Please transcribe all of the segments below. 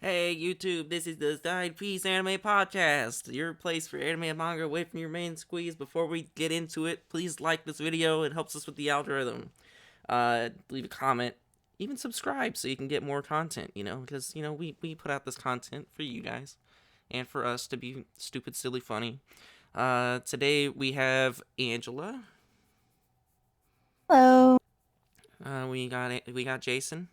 Hey YouTube, this is the Side Piece Anime Podcast, your place for anime and manga away from your main squeeze. Before we get into it, please like this video, it helps us with the algorithm. Leave a comment, even subscribe so you can get more content, because, we put out this content for you guys and for us to be stupid, silly, funny. Today we have Angela. Hello. We got Jason.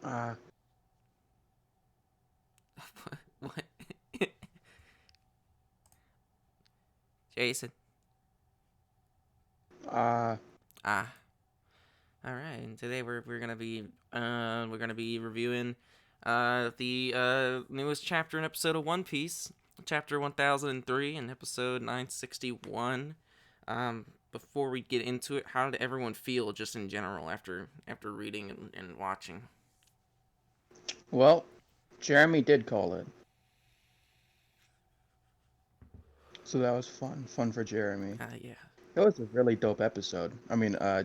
Uh, What? Jason. uh, Ah. All right. And today we're gonna be reviewing the newest chapter and episode of One Piece, chapter 1003 and episode 961. Before we get into it, how did everyone feel just in general after reading and watching? well, Jeremy did call it. So that was fun. Fun for Jeremy. Yeah. It was a really dope episode.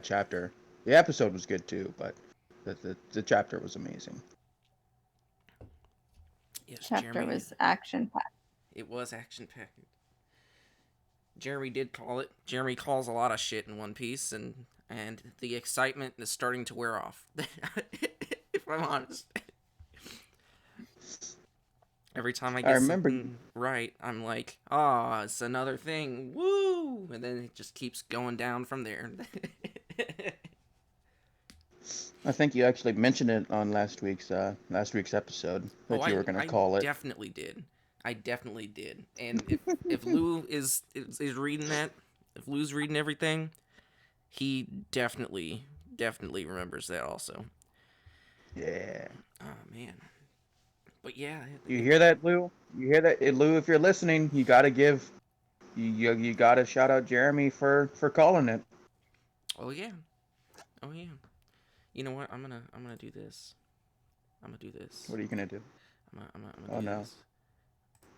Chapter. The episode was good too, but the chapter was amazing. Yes, Chapter Jeremy. was action packed. It was action packed. Jeremy did call it. Jeremy calls a lot of shit in One Piece, and the excitement is starting to wear off. If I'm honest. Every time I get something right, I'm like, it's another thing. Woo! And then it just keeps going down from there. I think you actually mentioned it on last week's episode that you were gonna I call it. definitely did. I definitely did. And if Lou is reading that, if Lou's reading everything, he definitely remembers that also. Yeah. Oh man. But yeah. You hear that, Lou? You hear that, Lou? If you're listening, you gotta you gotta shout out Jeremy for calling it. Oh yeah. Oh yeah. You know what? I'm gonna do this. I'm gonna do this. What are you gonna do? I'm Oh gonna do no. this.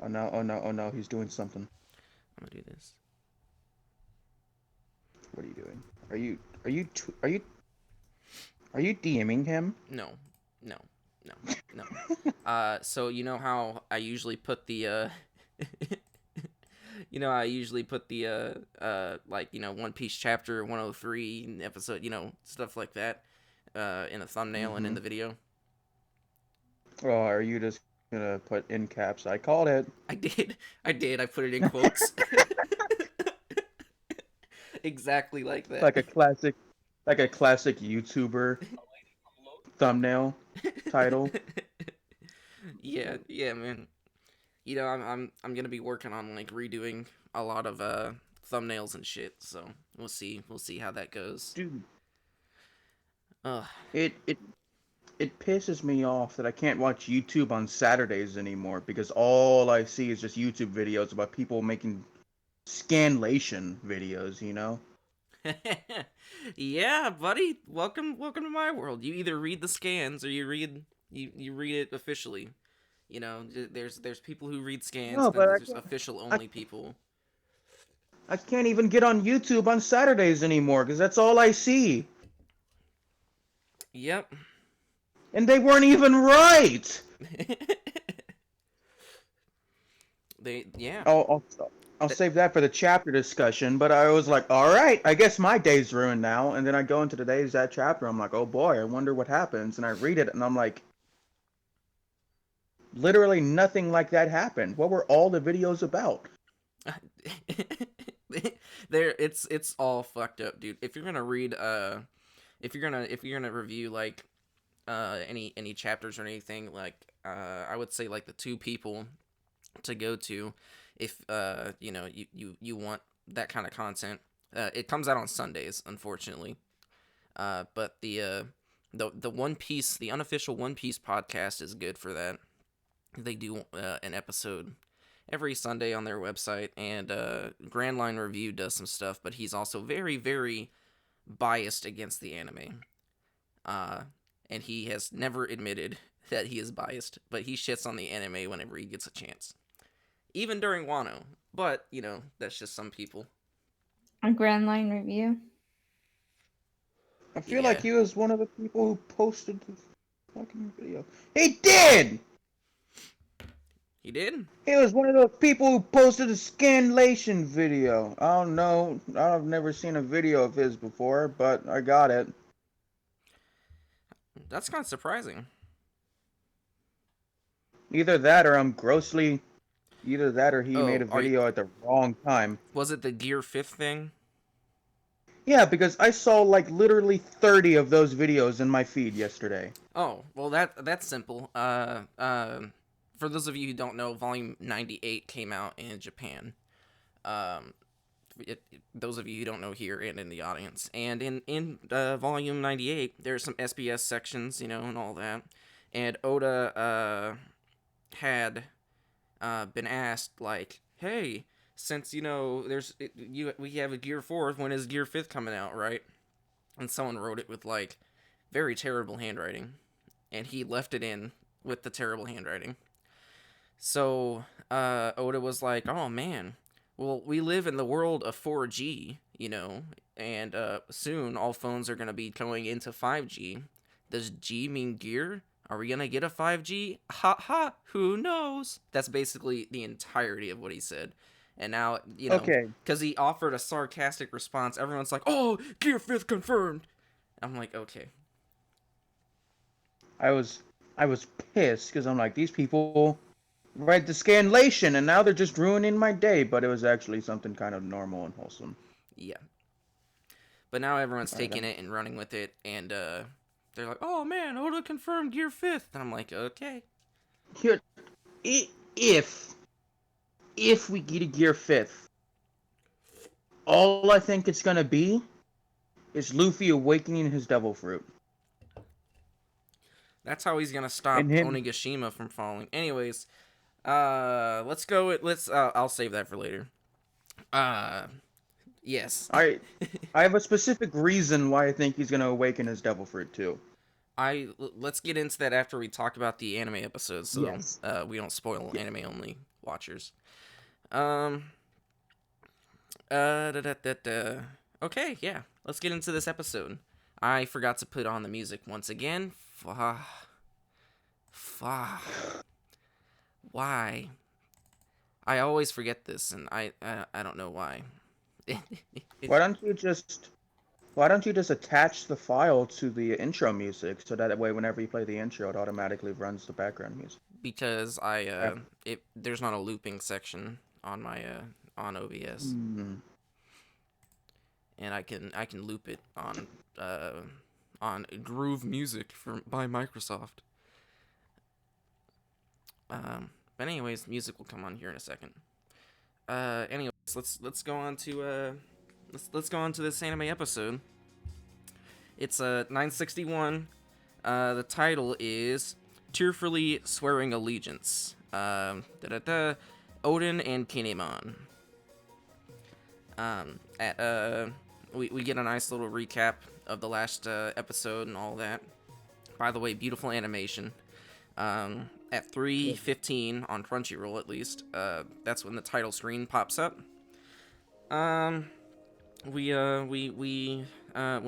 Oh no, oh no, oh no, he's doing something. I'm gonna do this. What are you doing? Are you DMing him? No. So you know how I usually put the I usually put the One Piece chapter 103 episode, stuff like that, in the thumbnail and in the video. Oh, are you just gonna put in caps? I called it. I did. I put it in quotes. Exactly like that. Like a classic YouTuber thumbnail title. Yeah, man. I'm gonna be working on like redoing a lot of thumbnails and shit. So we'll see how that goes. Dude, Ugh. it pisses me off that I can't watch YouTube on Saturdays anymore because all I see is just YouTube videos about people making scanlation videos, you know? Yeah, buddy. Welcome to my world. You either read the scans or you read it officially. There's people who read scans, No, and but there's official only people. I can't even get on YouTube on Saturdays anymore because that's all I see. Yep. And they weren't even right. Yeah. I'll save that for the chapter discussion, but I was like, all right, I guess my day's ruined now. And then I go into that chapter. I'm like, oh boy, I wonder what happens. And I read it, and I'm like, literally nothing like that happened. What were all the videos about? It's all fucked up, dude. If you're gonna read if you're gonna review like any chapters or anything, like I would say like the two people to go to if you want that kind of content. It comes out on Sundays, unfortunately. But the One Piece, the unofficial One Piece podcast is good for that. They do an episode every Sunday on their website, and Grand Line Review does some stuff, but he's also very, very biased against the anime. And he has never admitted that he is biased, but he shits on the anime whenever he gets a chance. Even during Wano. But, that's just some people. A Grand Line Review. I feel like Yeah, he was one of the people who posted the fucking video. He did! he did. He was one of those people who posted a scanlation video. I don't know. I've never seen a video of his before, but I got it. That's kind of surprising. Either that or I'm grossly. Either that or he made Oh, a video at the wrong time. was it the Gear Fifth thing? Yeah, because I saw like literally 30 of those videos in my feed yesterday. Oh, well that's simple. For those of you who don't know, Volume 98 came out in Japan. Um, those of you who don't know here and in the audience, and in Volume 98, there's some SBS sections, and all that. And Oda had been asked like, "Hey, since we have a Gear Fourth, when is Gear Fifth coming out, right?" And someone wrote it with like very terrible handwriting, and he left it in with the terrible handwriting. So Oda was like, "Oh man, well we live in the world of 4G, and soon all phones are gonna be going into 5G. Does G mean gear? Are we gonna get a 5G? Ha ha! Who knows?" That's basically the entirety of what he said. And now, Okay, because he offered a sarcastic response, everyone's like, "Oh, Gear Fifth confirmed." I'm like, okay, I was I was pissed because I'm like, these people read the scanlation and now they're just ruining my day, but it was actually something kind of normal and wholesome. yeah. But now everyone's All right, taking it and running with it, and they're like, "Oh man, Oda confirmed Gear Fifth," and I'm like, "Okay." here, if we get a Gear Fifth, all I think it's gonna be is Luffy awakening his devil fruit That's how he's gonna and stop him. Onigashima from falling. Anyways, let's go. Let's. I'll save that for later. Uh, yes. I I have a specific reason why I think he's gonna awaken his devil fruit too. Let's get into that after we talk about the anime episodes, so Yes. we don't spoil Yeah. anime only watchers. Um. Da, da, da, da. Okay, yeah. Let's get into this episode. I forgot to put on the music once again. Why? I always forget this, and I don't know why. Why don't you just attach the file to the intro music so that way whenever you play the intro it automatically runs the background music. Because there's not a looping section on my on OBS, Hmm. and I can loop it on Groove Music by Microsoft. But anyways, music will come on here in a second. Anyways, let's go on to let's go on to this anime episode. It's 961. The title is Tearfully Swearing Allegiance. Odin and Kinemon. We get a nice little recap of the last episode and all that. By the way, beautiful animation. At 3:15 on Crunchyroll, at least, that's when the title screen pops up. When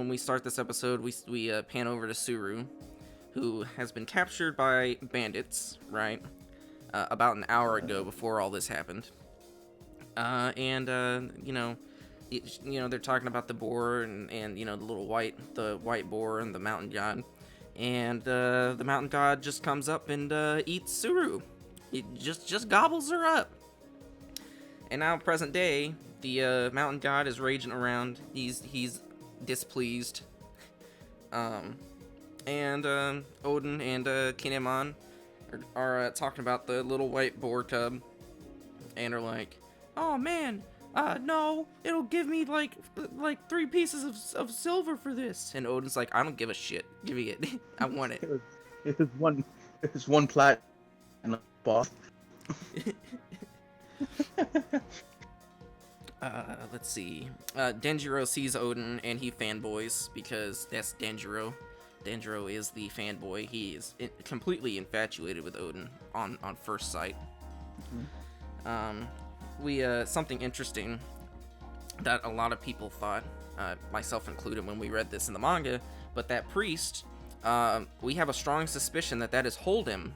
we start this episode, we pan over to Suru, who has been captured by bandits, right? About an hour ago, before all this happened. And they're talking about the boar and the white boar and the mountain god, and the mountain god just comes up and eats Suru. He just gobbles her up. And now, present day, the mountain god is raging around. He's displeased. And Odin and Kinemon are talking about the little white boar cub, and are like, "Oh man, no, it'll give me like 3 pieces of silver for this." And Odin's like, "I don't give a shit. Give me it. I want it." It was one platinum boss. Let's see. Denjiro sees Odin and he fanboys because that's Denjiro. Denjiro is the fanboy. He is completely infatuated with Odin on first sight. Mm-hmm. Something interesting that a lot of people thought myself included when we read this in the manga, but that priest, we have a strong suspicion that is Hold'em.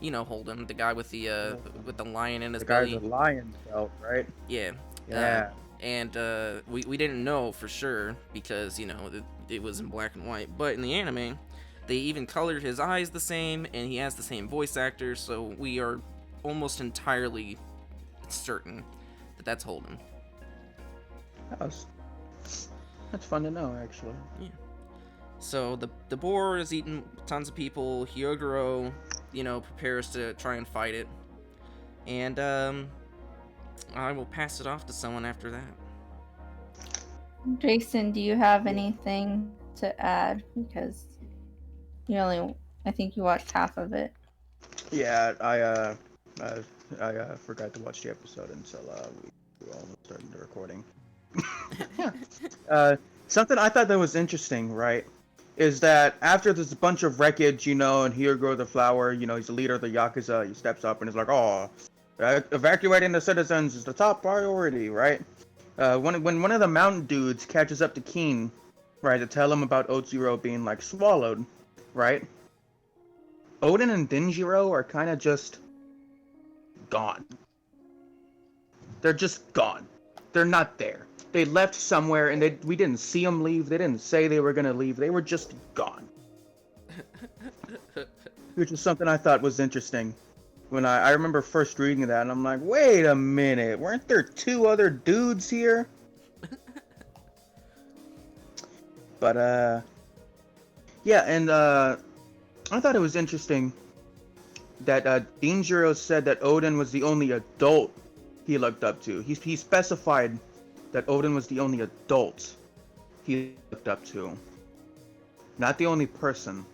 You know Hold'em, the guy with the lion in his belly. The guy with the lion belt, right? Yeah. Yeah. And we didn't know for sure because, it was in black and white. But in the anime, they even colored his eyes the same, and he has the same voice actor, so we are almost entirely certain that that's Hold'em. That's fun to know, actually. Yeah. So the boar is eating tons of people. Hyogoro, prepares to try and fight it. And I will pass it off to someone after that. Jason, do you have anything to add? Because I think you watched half of it. Yeah, I forgot to watch the episode until we almost started the recording. Something I thought that was interesting, right, is that after there's a bunch of wreckage, and Hyogoro the Flower, he's the leader of the Yakuza, he steps up and is like, oh, evacuating the citizens is the top priority, right? When one of the mountain dudes catches up to Keen, right, to tell him about Otsuro being, like, swallowed, right? Oden and Denjiro are kind of just gone. They're just gone. They're not there. They left somewhere, and we didn't see them leave. They didn't say they were going to leave. They were just gone. Which is something I thought was interesting. When I remember first reading that, and I'm like, wait a minute. Weren't there 2 other dudes here? But, yeah, and, I thought it was interesting that Denjiro said that Oden was the only adult he looked up to. He specified that Oden was the only adult he looked up to. Not the only person.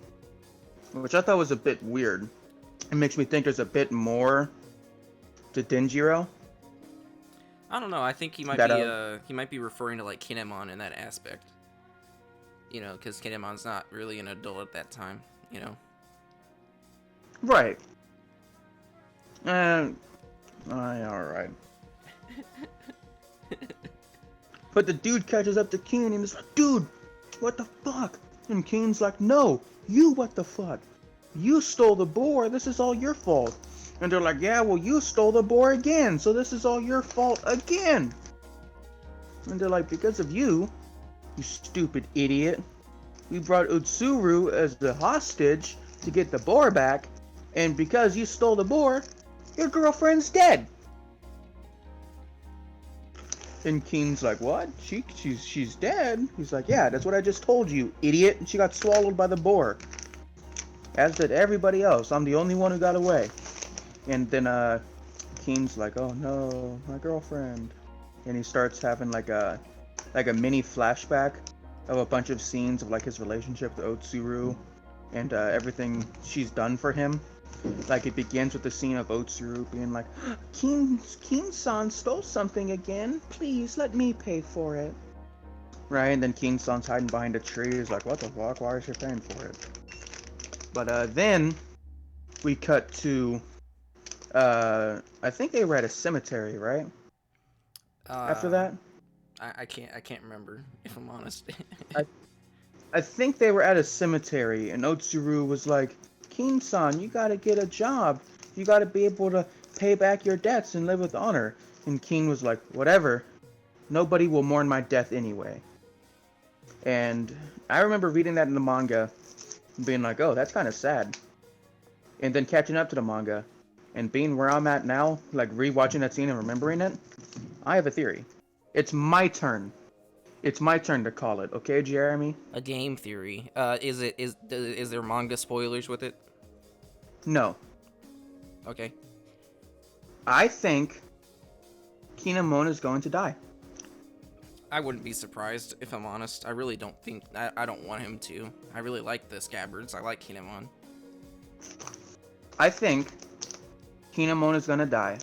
Which I thought was a bit weird. It makes me think there's a bit more to Denjiro. I don't know. I think he might be referring to like Kinemon in that aspect. Because Kinemon's not really an adult at that time. Right. Alright. But the dude catches up to Keen and is like, dude, what the fuck? And Keen's like, no, you what the fuck? You stole the boar, this is all your fault. And they're like, yeah, well, you stole the boar again, so this is all your fault again. And they're like, because of you stupid idiot, we brought Utsuru as the hostage to get the boar back, and because you stole the boar, your girlfriend's dead. And Keen's like, what? She's dead? He's like, yeah, that's what I just told you, idiot. And she got swallowed by the boar. As did everybody else. I'm the only one who got away. And then Keen's like, oh no, my girlfriend. And he starts having like a mini flashback of a bunch of scenes of like his relationship with Otsuru and everything she's done for him. Like it begins with the scene of Otsuru being like, Keen-san stole something again. Please let me pay for it. Right, and then Keen-san's hiding behind a tree. He's like, what the fuck? Why is she paying for it? But then we cut to I think they were at a cemetery, right? After that? I can't remember, if I'm honest. I think they were at a cemetery, and Otsuru was like, Keen-san, you gotta get a job. You gotta be able to pay back your debts and live with honor. And Keen was like, whatever. Nobody will mourn my death anyway. And I remember reading that in the manga, and being like, oh, that's kind of sad. And then catching up to the manga, and being where I'm at now, like rewatching that scene and remembering it, I have a theory. It's my turn. It's my turn to call it, okay, Jeremy? A game theory. Is there manga spoilers with it? No. Okay. I think Kinemon is going to die. I wouldn't be surprised, if I'm honest. I really don't think... I don't want him to. I really like the Scabbards. I like Kinemon. I think Kinemon is going to die.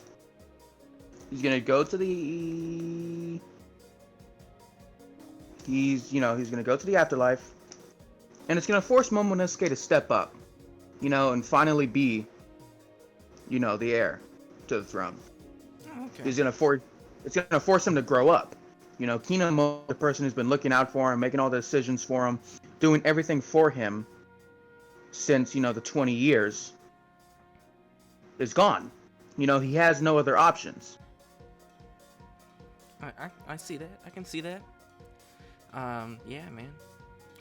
He's going to go to the... He's going to go to the afterlife. And it's going to force Momonosuke to step up. And finally be, the heir to the throne. Okay. He's going to it's gonna force him to grow up. You know, Kinemon, the person who's been looking out for him, making all the decisions for him, doing everything for him since, you know, the 20 years, is gone. You know, he has no other options. I see that. I can see that. Yeah, man.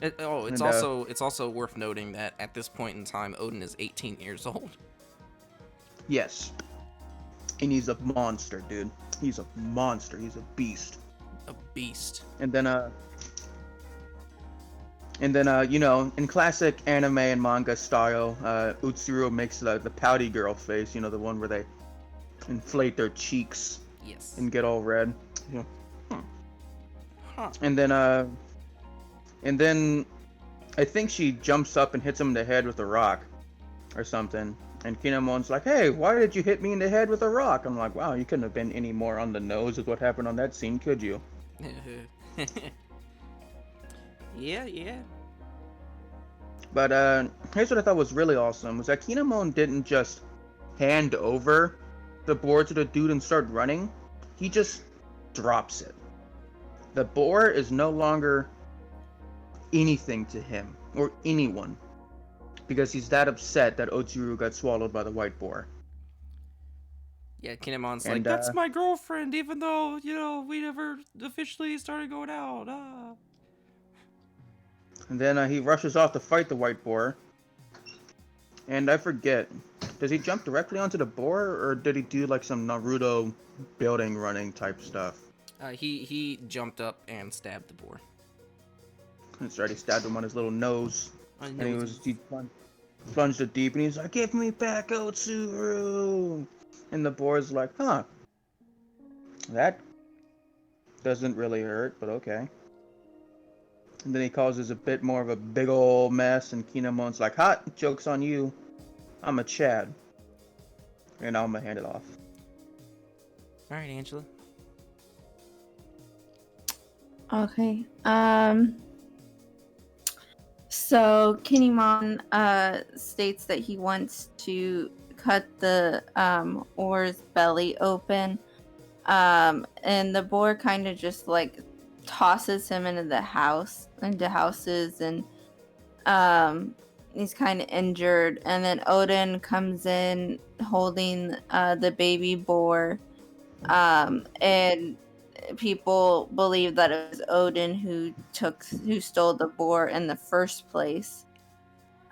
And, It's also worth noting that at this point in time, Odin is 18 years old. Yes. And he's a monster, dude. He's a monster. He's a beast. A beast. And then, you know, in classic anime and manga style, Utsuro makes the pouty girl face, you know, the one where they inflate their cheeks Yes. and get all red. You know. Huh. And then I think she jumps up and hits him in the head with a rock or something. And Kinemon's like, hey, why did you hit me in the head with a rock? I'm like, wow, you couldn't have been any more on the nose with what happened on that scene, could you? Yeah. But here's what I thought was really awesome, was that Kinemon didn't just hand over the boar to the dude and start running. He just drops it. The boar is no longer anything to him, or anyone, because he's that upset that Otsuru got swallowed by the white boar. Yeah, Kinemon's And, like, that's my girlfriend, even though, you know, we never officially started going out. And then he rushes off to fight the white boar. And I forget, does he jump directly onto the boar, or did he do like some Naruto building running type stuff? He jumped up and stabbed the boar. That's right, he stabbed him on his little nose. And He plunged it deep, and he's like, give me back Otsuru! And the boar's like, huh, that doesn't really hurt, but okay. And then he causes a bit more of a big ol' mess, and Kinemon's like, hot, joke's on you. I'm a Chad. And I'm gonna hand it off. Alright, Angela. Okay. So Kinemon states that he wants to cut the oar's belly open. And the boar kind of just like tosses him into houses, and he's kind of injured. And then Odin comes in holding the baby boar, and people believe that it was Odin who stole the boar in the first place.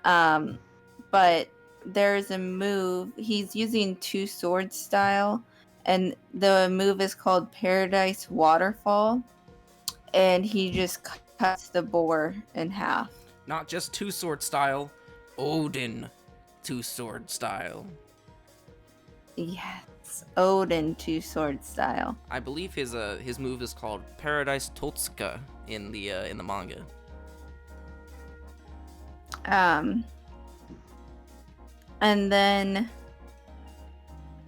But there's a move. He's using two sword style, and the move is called Paradise Waterfall, and he just cuts the boar in half. Not just two sword style, Odin two sword style. Yes, Odin two sword style. I believe his move is called Paradise Totsuka in the manga. And then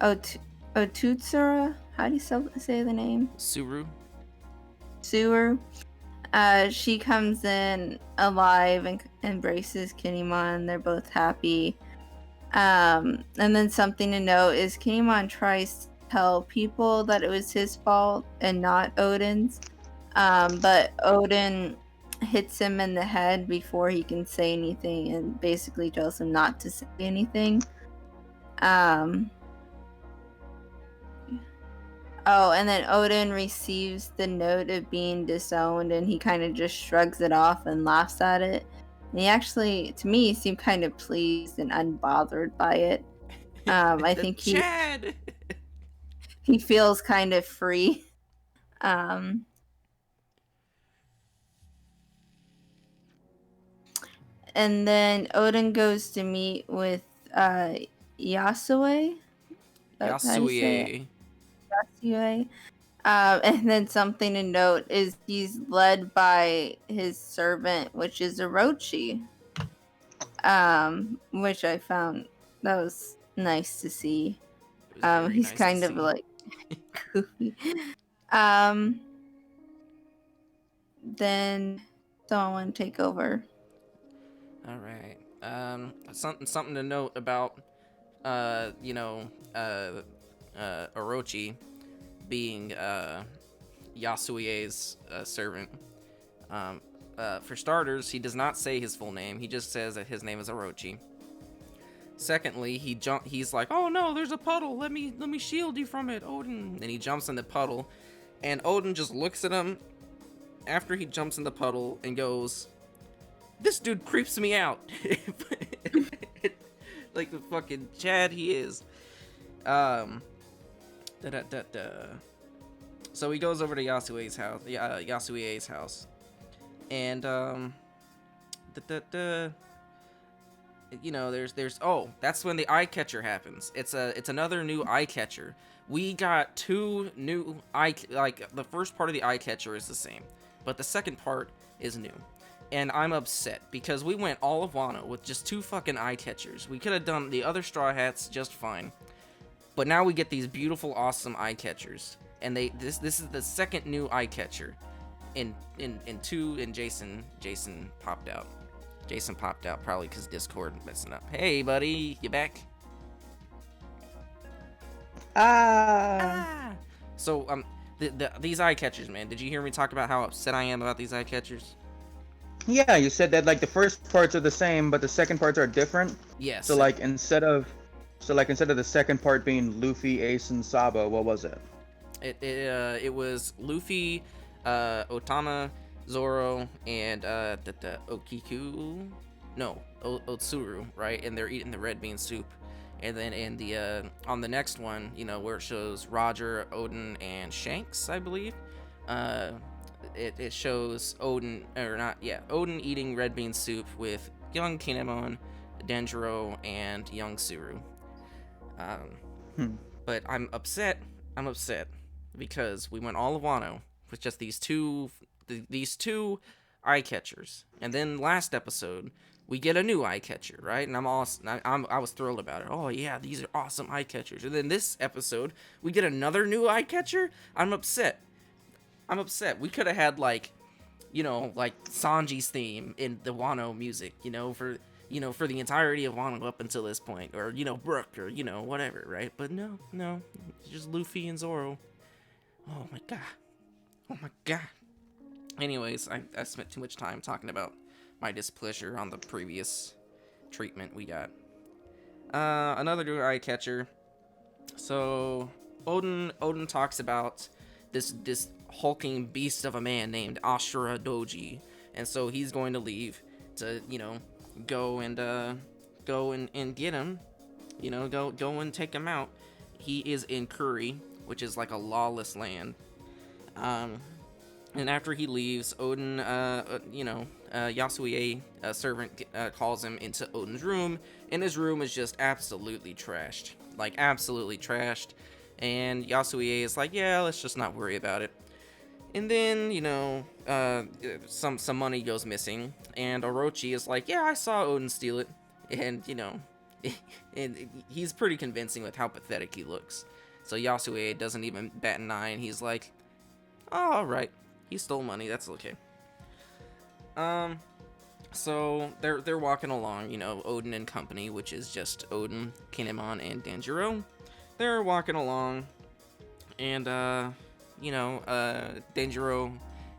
Otutsura, how do you say the name? Suru. She comes in alive and embraces Kinemon. They're both happy. And then something to note is Kinemon tries to tell people that it was his fault and not Odin's. But Odin hits him in the head before he can say anything, and basically tells him not to say anything. And then Odin receives the note of being disowned, and he kind of just shrugs it off and laughs at it. And he actually, to me, seemed kind of pleased and unbothered by it. I think Chad! he feels kind of free. And then Odin goes to meet with Yasue. Yasue. Yasue. And then something to note is he's led by his servant, which is Orochi. Which I found that was nice to see. He's Nice kind of like goofy. Then someone take over. All right. Something to note about Orochi. being Yasuie's servant. For starters, he does not say his full name. He just says that his name is Orochi. Secondly, he's like, "Oh no, there's a puddle. Let me shield you from it, Odin." And he jumps in the puddle, and Odin just looks at him after he jumps in the puddle and goes, "This dude creeps me out." Like the fucking Chad he is. So he goes over to Yasuie's house, and you know, there's oh, that's when the eye catcher happens. It's another new eye catcher. We got two new like the first part of the eye catcher is the same, but the second part is new. And I'm upset because we went all of Wano with just two fucking eye catchers. We could have done the other Straw Hats just fine. But now we get these beautiful, awesome eye catchers. And this is the second new eye catcher. In Jason popped out. Jason popped out probably because Discord messing up. Hey buddy, you back? So these eye catchers, man. Did you hear me talk about how upset I am about these eye catchers? Yeah, you said that like the first parts are the same, but the second parts are different. Yes. So like instead of the second part being Luffy, Ace, and Sabo, what was it? It was Luffy, Otama, Zoro, and the Okiku, no, Otsuru, right? And they're eating the red bean soup. And then in the on the next one, you know, where it shows Roger, Odin, and Shanks, I believe. It shows Odin eating red bean soup with young Kinemon, Denjiro, and young Suru. But I'm upset because we went all of Wano with just these two eye catchers, and then last episode we get a new eye catcher, right? And I was thrilled about it. Oh yeah, these are awesome eye catchers. And then this episode we get another new eye catcher. I'm upset. We could have had like Sanji's theme in the Wano music, for the entirety of Wano up until this point, or Brook, or whatever, right? But no, it's just Luffy and Zoro. Oh my god. Anyways, I spent too much time talking about my displeasure on the previous treatment we got. Another new eye catcher. So Odin talks about this hulking beast of a man named Ashura Doji, and so he's going to leave to go and get him, go and take him out. He is in Kuri, which is like a lawless land. And after he leaves, Odin, Yasuie, a servant, calls him into Odin's room, and his room is just absolutely trashed. And Yasuie is like, yeah, let's just not worry about it. And then, some money goes missing, and Orochi is like, yeah, I saw Odin steal it. And, and he's pretty convincing with how pathetic he looks. So Yasue doesn't even bat an eye, and he's like, oh, alright, he stole money, that's okay. So they're walking along, Odin and company, which is just Odin, Kinemon, and Denjiro. They're walking along, and, Denjiro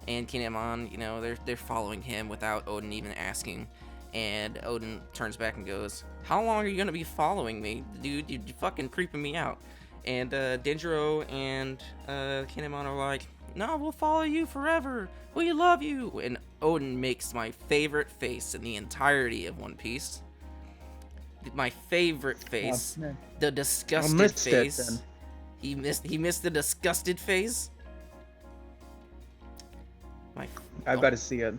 and Kinemon, they're following him without Odin even asking. And Odin turns back and goes, how long are you gonna be following me? Dude, you're fucking creeping me out. And Denjiro and Kinemon are like, no, we'll follow you forever. We love you. And Odin makes my favorite face in the entirety of One Piece. My favorite face. Oh, the disgusted face. He missed the disgusted face. I've got to see it.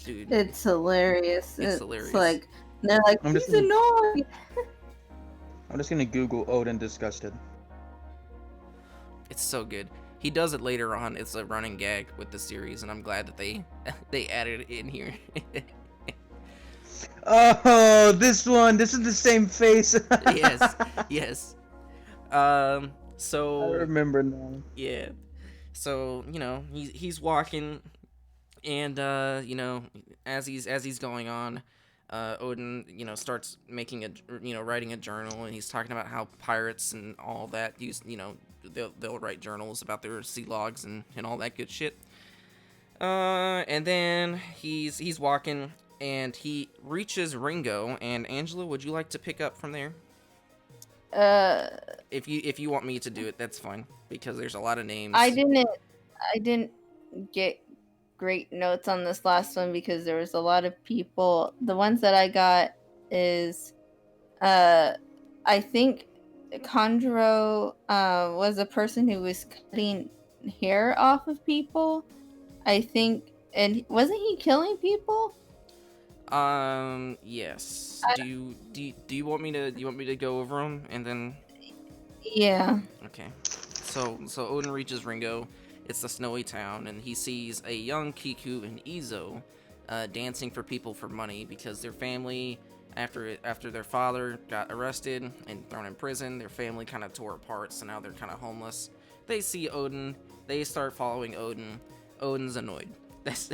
Dude. It's hilarious. It's hilarious. Like, they're like, he's annoying. I'm just gonna Google Odin disgusted. It's so good. He does it later on. It's a running gag with the series, and I'm glad that they added it in here. Oh, this one. This is the same face. Yes. So I remember now. Yeah. So, he's walking, and as he's going on, Odin, starts making writing a journal, and he's talking about how pirates and all that use, they'll write journals about their sea logs and all that good shit. And then he's walking and he reaches Ringo. And Angela, would you like to pick up from there? If you want me to do it, that's fine, because there's a lot of names. I didn't get great notes on this last one because there was a lot of people. The ones that I got is I think Conjuro was a person who was cutting hair off of people. I think, and wasn't he killing people? Yes. Do you want me to go over them and then? Yeah. Okay. So Odin reaches Ringo. It's the snowy town, and he sees a young Kiku and Izo dancing for people for money because their family, after their father got arrested and thrown in prison, their family kind of tore apart, so now they're kind of homeless. They see Odin. They start following Odin. Odin's annoyed. That's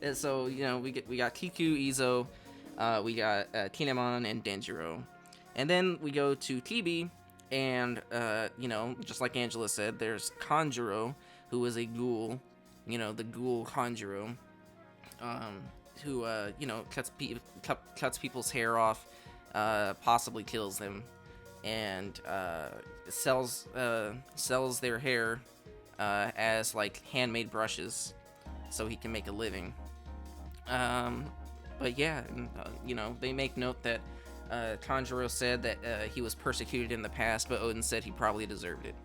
and so, you know, we got Kiku, Izo, we got Kinemon and Denjiro. And then we go to TB, and, you know, just like Angela said, there's Kanjuro, who is a ghoul, you know, the ghoul Kanjuro, who, you know, cuts people's hair off, possibly kills them, and sells their hair as, like, handmade brushes so he can make a living. But yeah, you know, they make note that Tanjiro said that he was persecuted in the past, but Odin said he probably deserved it.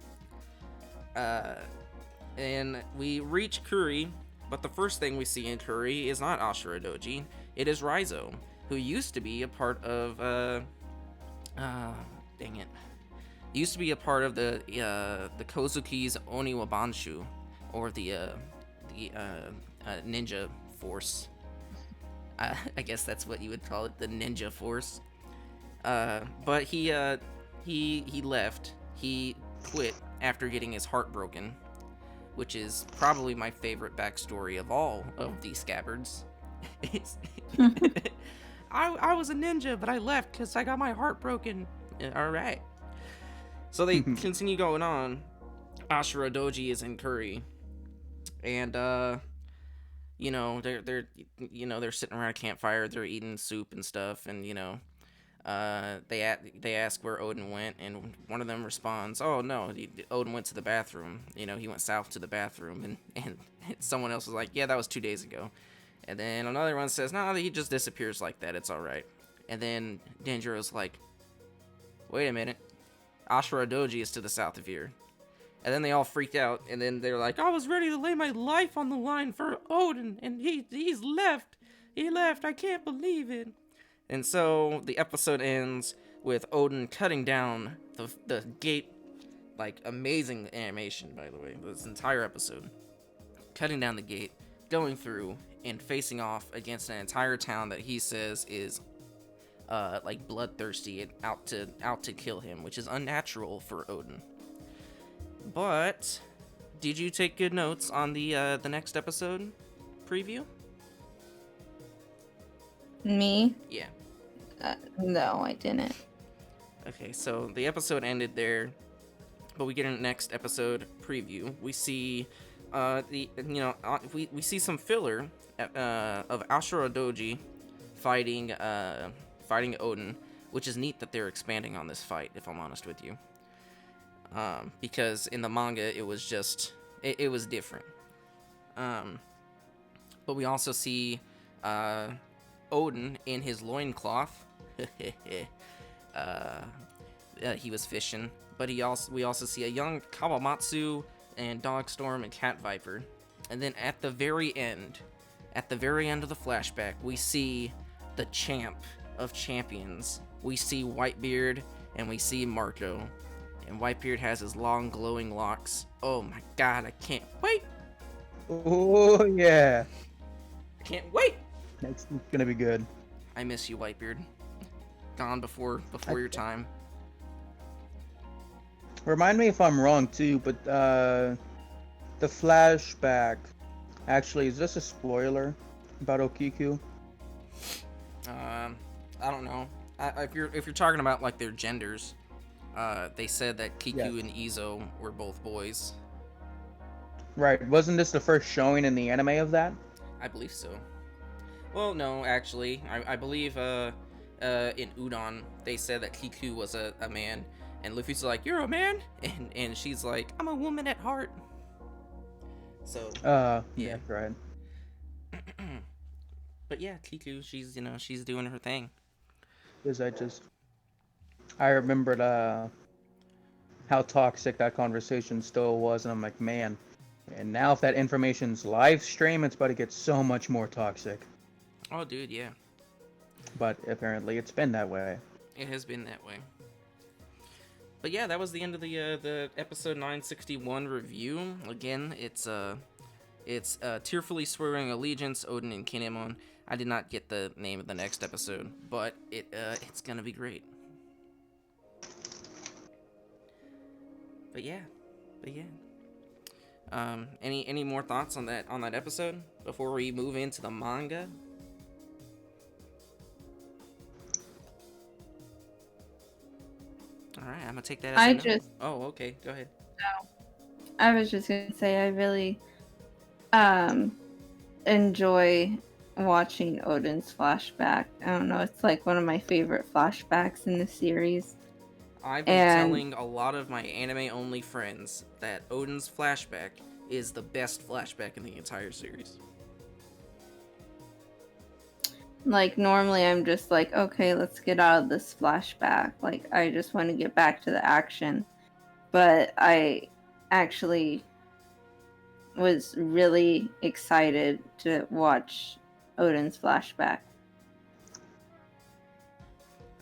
And we reach Kuri, but the first thing we see in Kuri is not Ashura Doji. It is Raizo, who used to be a part of dang it. Used to be a part of the Kozuki's Oniwabanshu, or the ninja force. I guess that's what you would call it, the ninja force. But he left. He quit after getting his heart broken, which is probably my favorite backstory of all of these scabbards. I was a ninja, but I left because I got my heart broken. All right. So they continue going on. Ashura Doji is in Kuri, and you know, they're sitting around a campfire, they're eating soup and stuff, and you know, they ask where Odin went, and one of them responds, "Oh no, Odin went to the bathroom. You know, he went south to the bathroom." And someone else was like, "Yeah, that was 2 days ago." And then another one says, "No, he just disappears like that. It's all right." And then Denjiro's like, "Wait a minute, Ashura Doji is to the south of here." And then they all freaked out, and then they're like, "I was ready to lay my life on the line for Odin, and he's left. He left. I can't believe it." And so the episode ends with Odin cutting down the gate, like amazing animation, by the way, this entire episode. Cutting down the gate, going through, and facing off against an entire town that he says is like bloodthirsty and out to kill him, which is unnatural for Odin. But did you take good notes on the next episode preview? Me? Yeah. No, I didn't. Okay, so the episode ended there, but we get a next episode preview. We see we see some filler of Ashura Doji fighting Odin, which is neat that they're expanding on this fight, if I'm honest with you. Because in the manga it was just it was different. But we also see Odin in his loincloth. He was fishing, but we also see a young Kawamatsu and Dogstorm and Cat Viper. And then at the very end of the flashback, we see the champ of champions. We see Whitebeard and we see Marco. And Whitebeard has his long glowing locks. Oh my god, I can't wait! Oh yeah. I can't wait! Next week's gonna be good. I miss you, Whitebeard. Gone before your time. Remind me if I'm wrong too, but the flashback, actually, is this a spoiler about Okiku? I don't know. If you're talking about like their genders, they said that Kiku Yes. and Izo were both boys. Right. Wasn't this the first showing in the anime of that? I believe so. Well, no, actually, I believe in Udon they said that Kiku was a man, and Luffy's like, "You're a man," and she's like, "I'm a woman at heart." So yeah. That's right. But yeah, Kiku, she's doing her thing. Because I remembered how toxic that conversation still was, and I'm like, man. And now if that information's live stream, it's about to get so much more toxic. Oh, dude, yeah, But apparently, it's been that way. it has been that way. But yeah, that was the end of the episode 961 review. Again, it's tearfully swearing allegiance, Odin and Kinemon. I did not get the name of the next episode, but it's gonna be great. But yeah. Any more thoughts on that episode before we move into the manga? All right, I'm gonna take that as a no. Oh, okay, go ahead. I was just gonna say I really enjoy watching Odin's flashback. I don't know, it's like one of my favorite flashbacks in the series. I've been telling a lot of my anime-only friends that Odin's flashback is the best flashback in the entire series. Like, normally I'm just like, okay, let's get out of this flashback. Like, I just want to get back to the action. But I actually was really excited to watch Odin's flashback.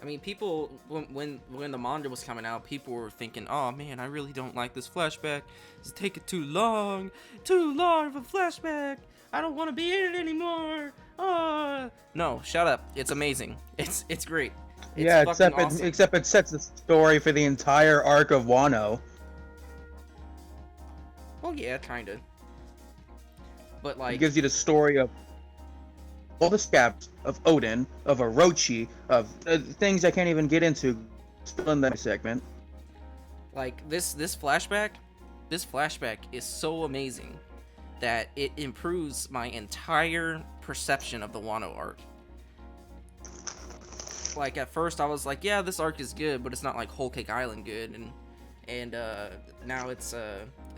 I mean, people, when the manga was coming out, people were thinking, oh man, I really don't like this flashback. It's taking too long of a flashback. I don't want to be in it anymore. No, shut up. It's amazing. It's great. It's yeah, awesome. except it sets the story for the entire arc of Wano. Well, yeah, kinda. But like, It gives you the story of all the scabs of Odin, of Orochi, of things I can't even get into still in that segment. like this flashback is so amazing that it improves my entire perception of the Wano arc. Like, at first I was like, yeah, this arc is good, but it's not like Whole Cake Island good, and now it's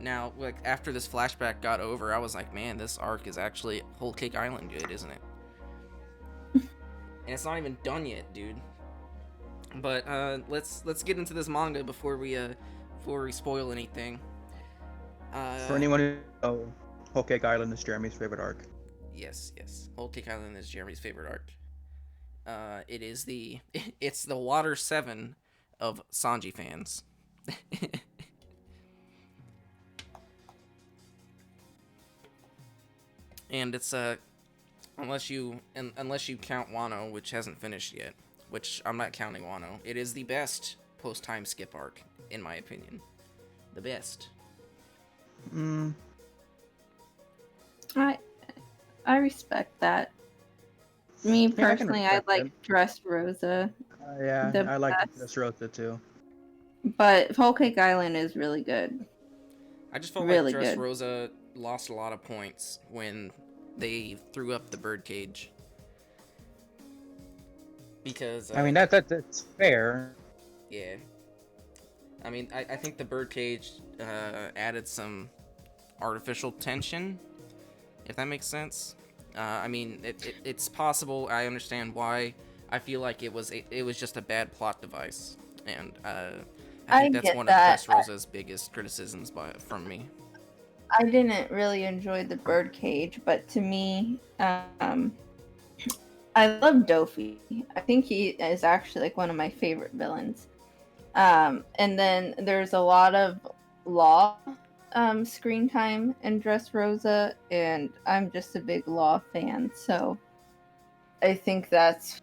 now, like, after this flashback got over, I was like, man, this arc is actually Whole Cake Island good, isn't it? And it's not even done yet, dude. But let's get into this manga before we spoil anything. For anyone who knows, Whole Cake Island is Jeremy's favorite arc. Yes. Whole Cake Island is Jeremy's favorite arc. It's the Water 7 of Sanji fans. And it's unless you count Wano, which hasn't finished yet, which I'm not counting Wano. It is the best post-time skip arc, in my opinion. The best. I respect that. Me personally, I like Dressrosa. Yeah, I like Dressrosa too. But Whole Cake Island is really good. I just felt really like Dressrosa lost a lot of points when they threw up the birdcage. Because I mean that's fair. Yeah. I mean, I think the birdcage added some artificial tension, if that makes sense. I mean, it's possible. I understand why. I feel like it was just a bad plot device, and I think that's one of Dressrosa's biggest criticisms from me. I didn't really enjoy the birdcage, but to me, I love Dofi. I think he is actually like one of my favorite villains. And then there's a lot of Law screen time in Dressrosa, and I'm just a big Law fan, so I think that's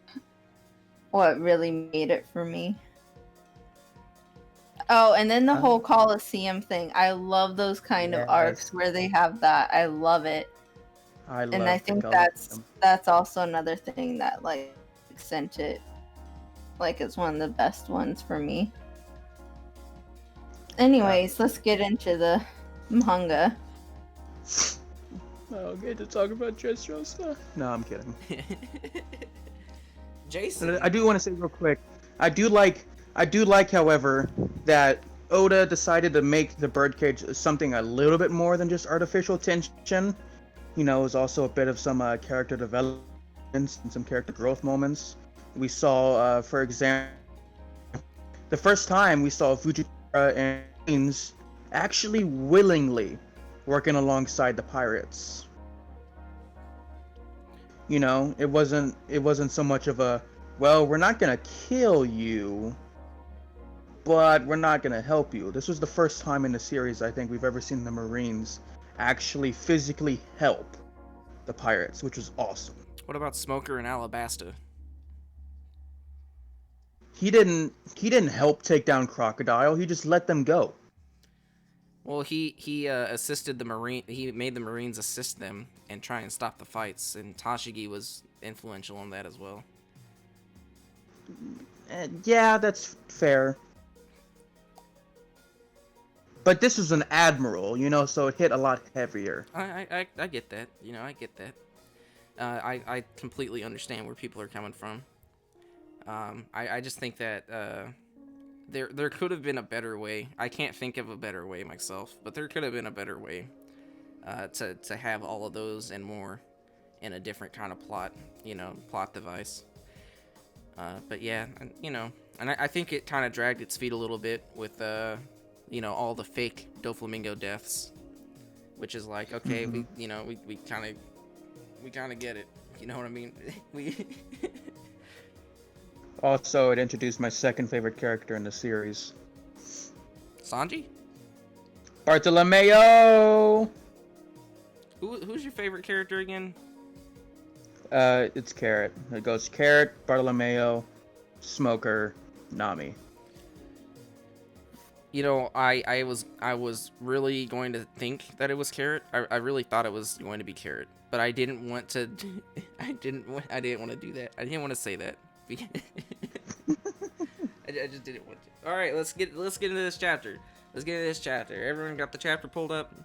what really made it for me. Oh, and then the whole Coliseum thing. I love those kind of arcs where they have that. I love it. And I think that's also another thing that like sent it like it's one of the best ones for me. Anyways, let's get into the manga. Oh, get to talk about Dressrosa. No, I'm kidding. Jason. I do want to say real quick. I do like, however, that Oda decided to make the birdcage something a little bit more than just artificial tension. You know, it was also a bit of some character development and some character growth moments. We saw, for example, the first time we saw Fujiwara and Queens actually willingly working alongside the pirates. You know, it wasn't so much of a, well, we're not gonna kill you, but we're not gonna help you. This was the first time in the series I think we've ever seen the Marines actually physically help the pirates, which was awesome. What about Smoker and Alabasta? He didn't help take down Crocodile. He just let them go. Well, he assisted the Marine. He made the Marines assist them and try and stop the fights, and Tashigi was influential in that as well. Yeah, that's fair. But this was an admiral, you know, so it hit a lot heavier. I get that. You know, I get that. I completely understand where people are coming from. I just think that there could have been a better way. I can't think of a better way myself, but there could have been a better way to have all of those and more in a different kind of plot, you know, plot device. But yeah, you know, and I think it kind of dragged its feet a little bit with you know, all the fake Doflamingo deaths, which is like, okay, we kind of get it. You know what I mean? we. Also, it introduced my second favorite character in the series, Sanji? Bartolomeo. Who's your favorite character again? It's Carrot. It goes Carrot, Bartolomeo, Smoker, Nami. You know, I was really going to think that it was Carrot. I really thought it was going to be Carrot, but I didn't want to. I didn't want to do that. I didn't want to say that. I just didn't want to. All right, let's get into this chapter. Everyone got the chapter pulled up?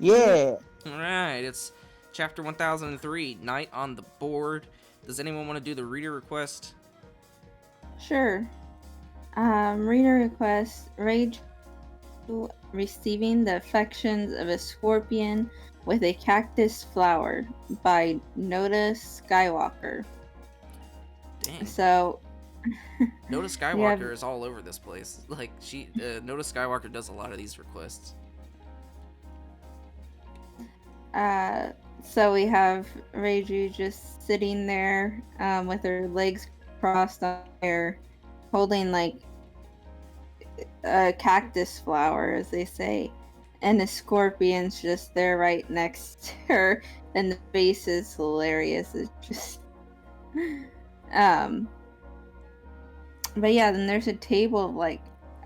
Yeah. All right, it's chapter 1003, Night on the Board. Does anyone want to do the reader request? Sure. Reader request. Rage receiving the affections of a scorpion with a cactus flower by Noda Skywalker. Dang. So Noda Skywalker is all over this place. Like, Noda Skywalker does a lot of these requests. So we have Reiju just sitting there with her legs crossed on there, holding like a cactus flower, as they say, and the scorpion's just there right next to her, and the face is hilarious. It's just but yeah, then there's a table of like,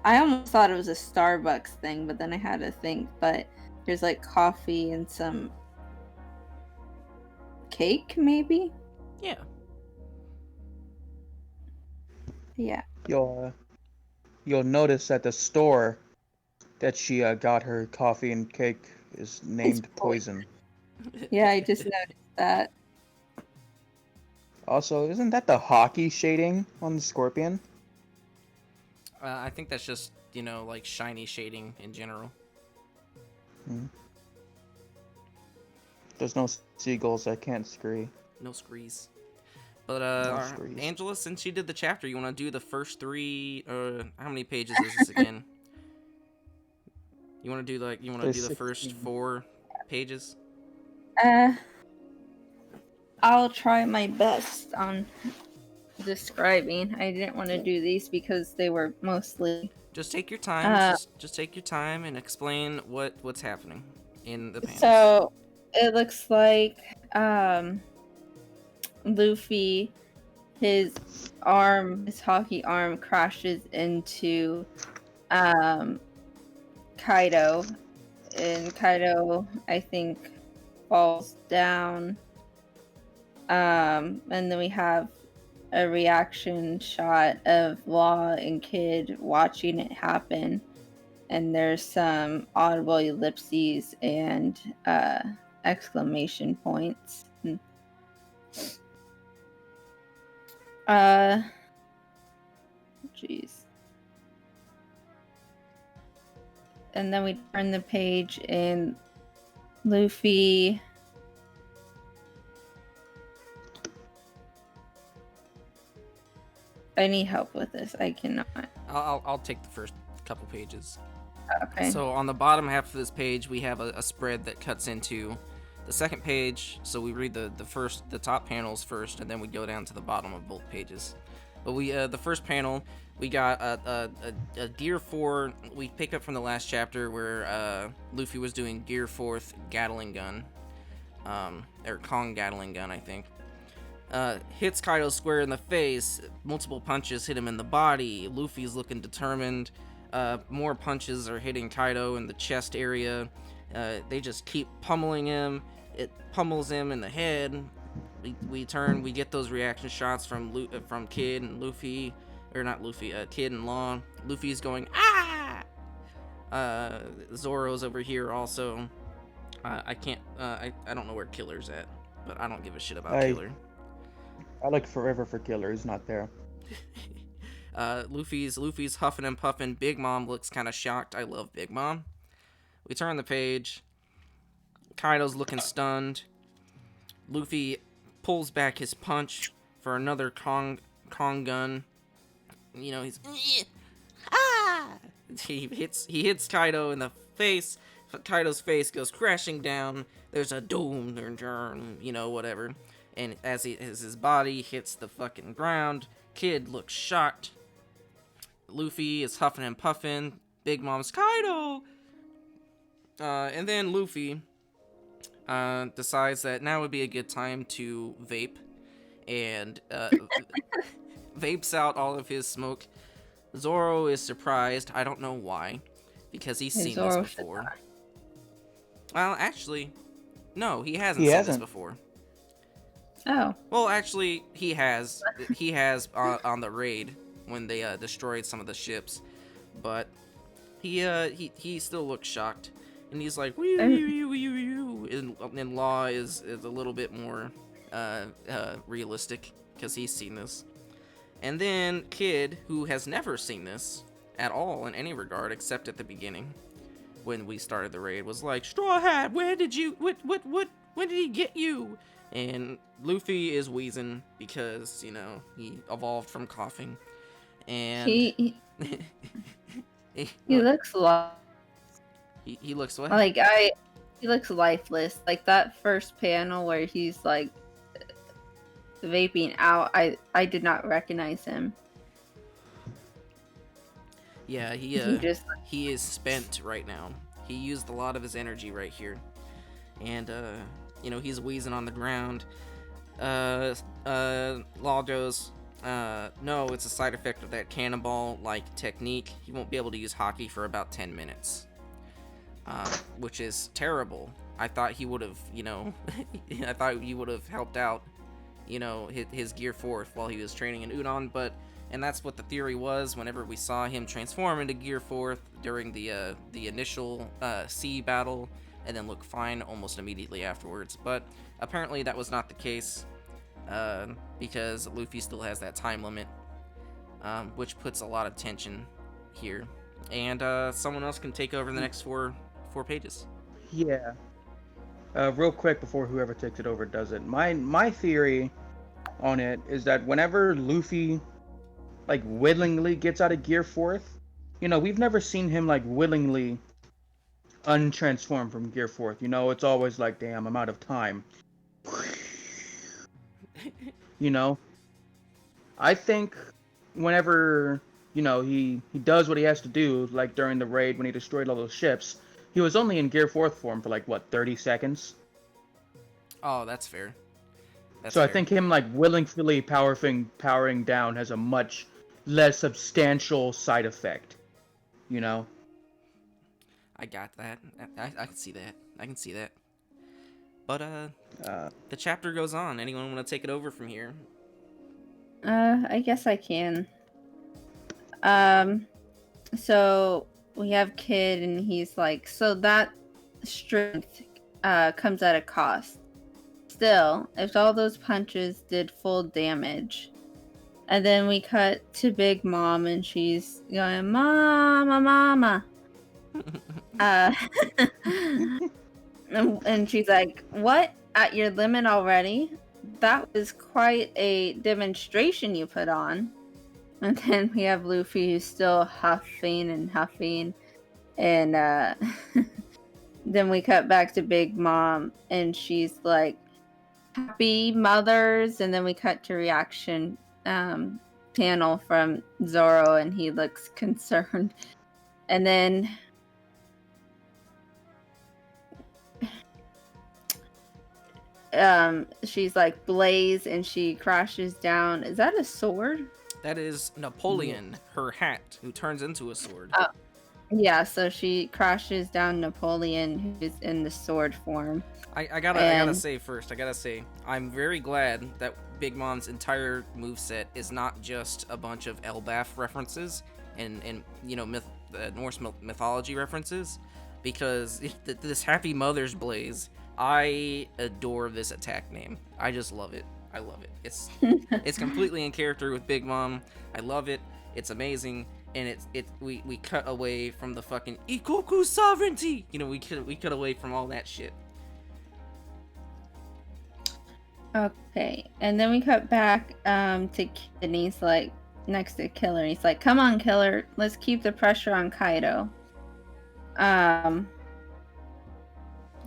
I almost thought it was a Starbucks thing, but then I had to think, but there's like coffee and some cake, maybe? Yeah. Yeah. You'll notice at the store that she got her coffee and cake is named Poison. Yeah, I just noticed that. Also, isn't that the hockey shading on the scorpion? I think that's just, you know, like shiny shading in general. There's no seagulls, I can't scree. No screes. But Angela, since you did the chapter, you want to do the first three? How many pages is this again? You want to do the first 4 pages? I'll try my best on describing. I didn't want to do these because they were mostly. Just take your time. Just take your time and explain what's happening in the panels. So it looks like Luffy, his hockey arm crashes into Kaido, and Kaido, I think, falls down. And then we have a reaction shot of Law and Kid watching it happen. and there's some audible ellipses and exclamation points. Jeez. And then we turn the page and Luffy I need help with this. I cannot. I'll take the first couple pages. Okay. So on the bottom half of this page, we have a spread that cuts into the second page. So we read the top panels first, and then we go down to the bottom of both pages. But we the first panel, we got a Gear 4. We pick up from the last chapter where Luffy was doing Gear 4th Gatling gun, or Kong Gatling gun, I think. Hits Kaido square in the face. Multiple punches hit him in the body. Luffy's looking determined. More punches are hitting Kaido in the chest area. They just keep pummeling him. It pummels him in the head. We get those reaction shots from Kid and Luffy, or not Luffy, Kid and Law. Luffy's going ah. Zoro's over here also. I don't know where Killer's at, but I don't give a shit about Killer. I looked forever for Killer. He's not there. Luffy's huffing and puffing. Big Mom looks kind of shocked. I love Big Mom. We turn the page. Kaido's looking stunned. Luffy pulls back his punch for another Kong gun. You know, he's he hits Kaido in the face. Kaido's face goes crashing down. There's a doom, you know, whatever. And as his body hits the fucking ground, Kid looks shocked. Luffy is huffing and puffing. Big Mom's Kaido. And then Luffy decides that now would be a good time to vape, and vapes out all of his smoke. Zoro is surprised. I don't know why, because he's seen this before. Well, actually, no, he hasn't seen this before. Oh. Well, actually, he has. He has on the raid when they destroyed some of the ships, but he still looks shocked, and he's like, wee, wee, wee, wee. And Law is a little bit more realistic because he's seen this, and then Kid, who has never seen this at all in any regard except at the beginning when we started the raid, was like, Straw Hat, when did he get you? And Luffy is wheezing because, you know, he evolved from coughing. And he looks he looks what? Like he looks lifeless. Like that first panel where he's like vaping out, I did not recognize him. Yeah, he is spent right now. He used a lot of his energy right here. And you know, he's wheezing on the ground. Law goes, no, it's a side effect of that cannonball-like technique. He won't be able to use Haki for about 10 minutes. Which is terrible. I thought he would have, you know, I thought he would have helped out, you know, his Gear 4th while he was training in Udon, and that's what the theory was whenever we saw him transform into Gear 4th during the initial sea battle, and then look fine almost immediately afterwards. But apparently that was not the case, because Luffy still has that time limit, which puts a lot of tension here. And someone else can take over the next four pages. Yeah. Real quick before whoever takes it over does it. My theory on it is that whenever Luffy like willingly gets out of Gear 4th, you know, we've never seen him like willingly untransform from Gear 4th. You know, it's always like, damn, I'm out of time. You know, I think whenever, you know, he does what he has to do, like during the raid when he destroyed all those ships, he was only in Gear 4th form for like, what, 30 seconds? Oh, that's fair. So fair. I think him like willingly powering down has a much less substantial side effect, you know? I got that. I can see that. I can see that. But the chapter goes on. Anyone want to take it over from here? I guess I can. So we have Kid, and he's like, so that strength comes at a cost. Still, if all those punches did full damage. And then we cut to Big Mom, and she's going, Mama, Mama. Uh, and she's like, what? At your limit already? That was quite a demonstration you put on. And then we have Luffy, who's still huffing and huffing. And then we cut back to Big Mom, and she's like, happy mothers. And then we cut to reaction panel from Zoro, and he looks concerned. And then she's like, Blaze, and she crashes down. Is that a sword? That is Napoleon, her hat, who turns into a sword. Yeah, so she crashes down Napoleon, who's in the sword form. I gotta say, I'm very glad that Big Mom's entire moveset is not just a bunch of Elbaf references and you know, Norse mythology references, because this Happy Mother's Blaze, I adore this attack name. I just love it. I love it. It's completely in character with Big Mom. I love it. It's amazing. And we cut away from the fucking Ikoku sovereignty. You know, we cut away from all that shit. Okay, and then we cut back to Kid, and he's like next to Killer, and he's like, come on, Killer, let's keep the pressure on Kaido.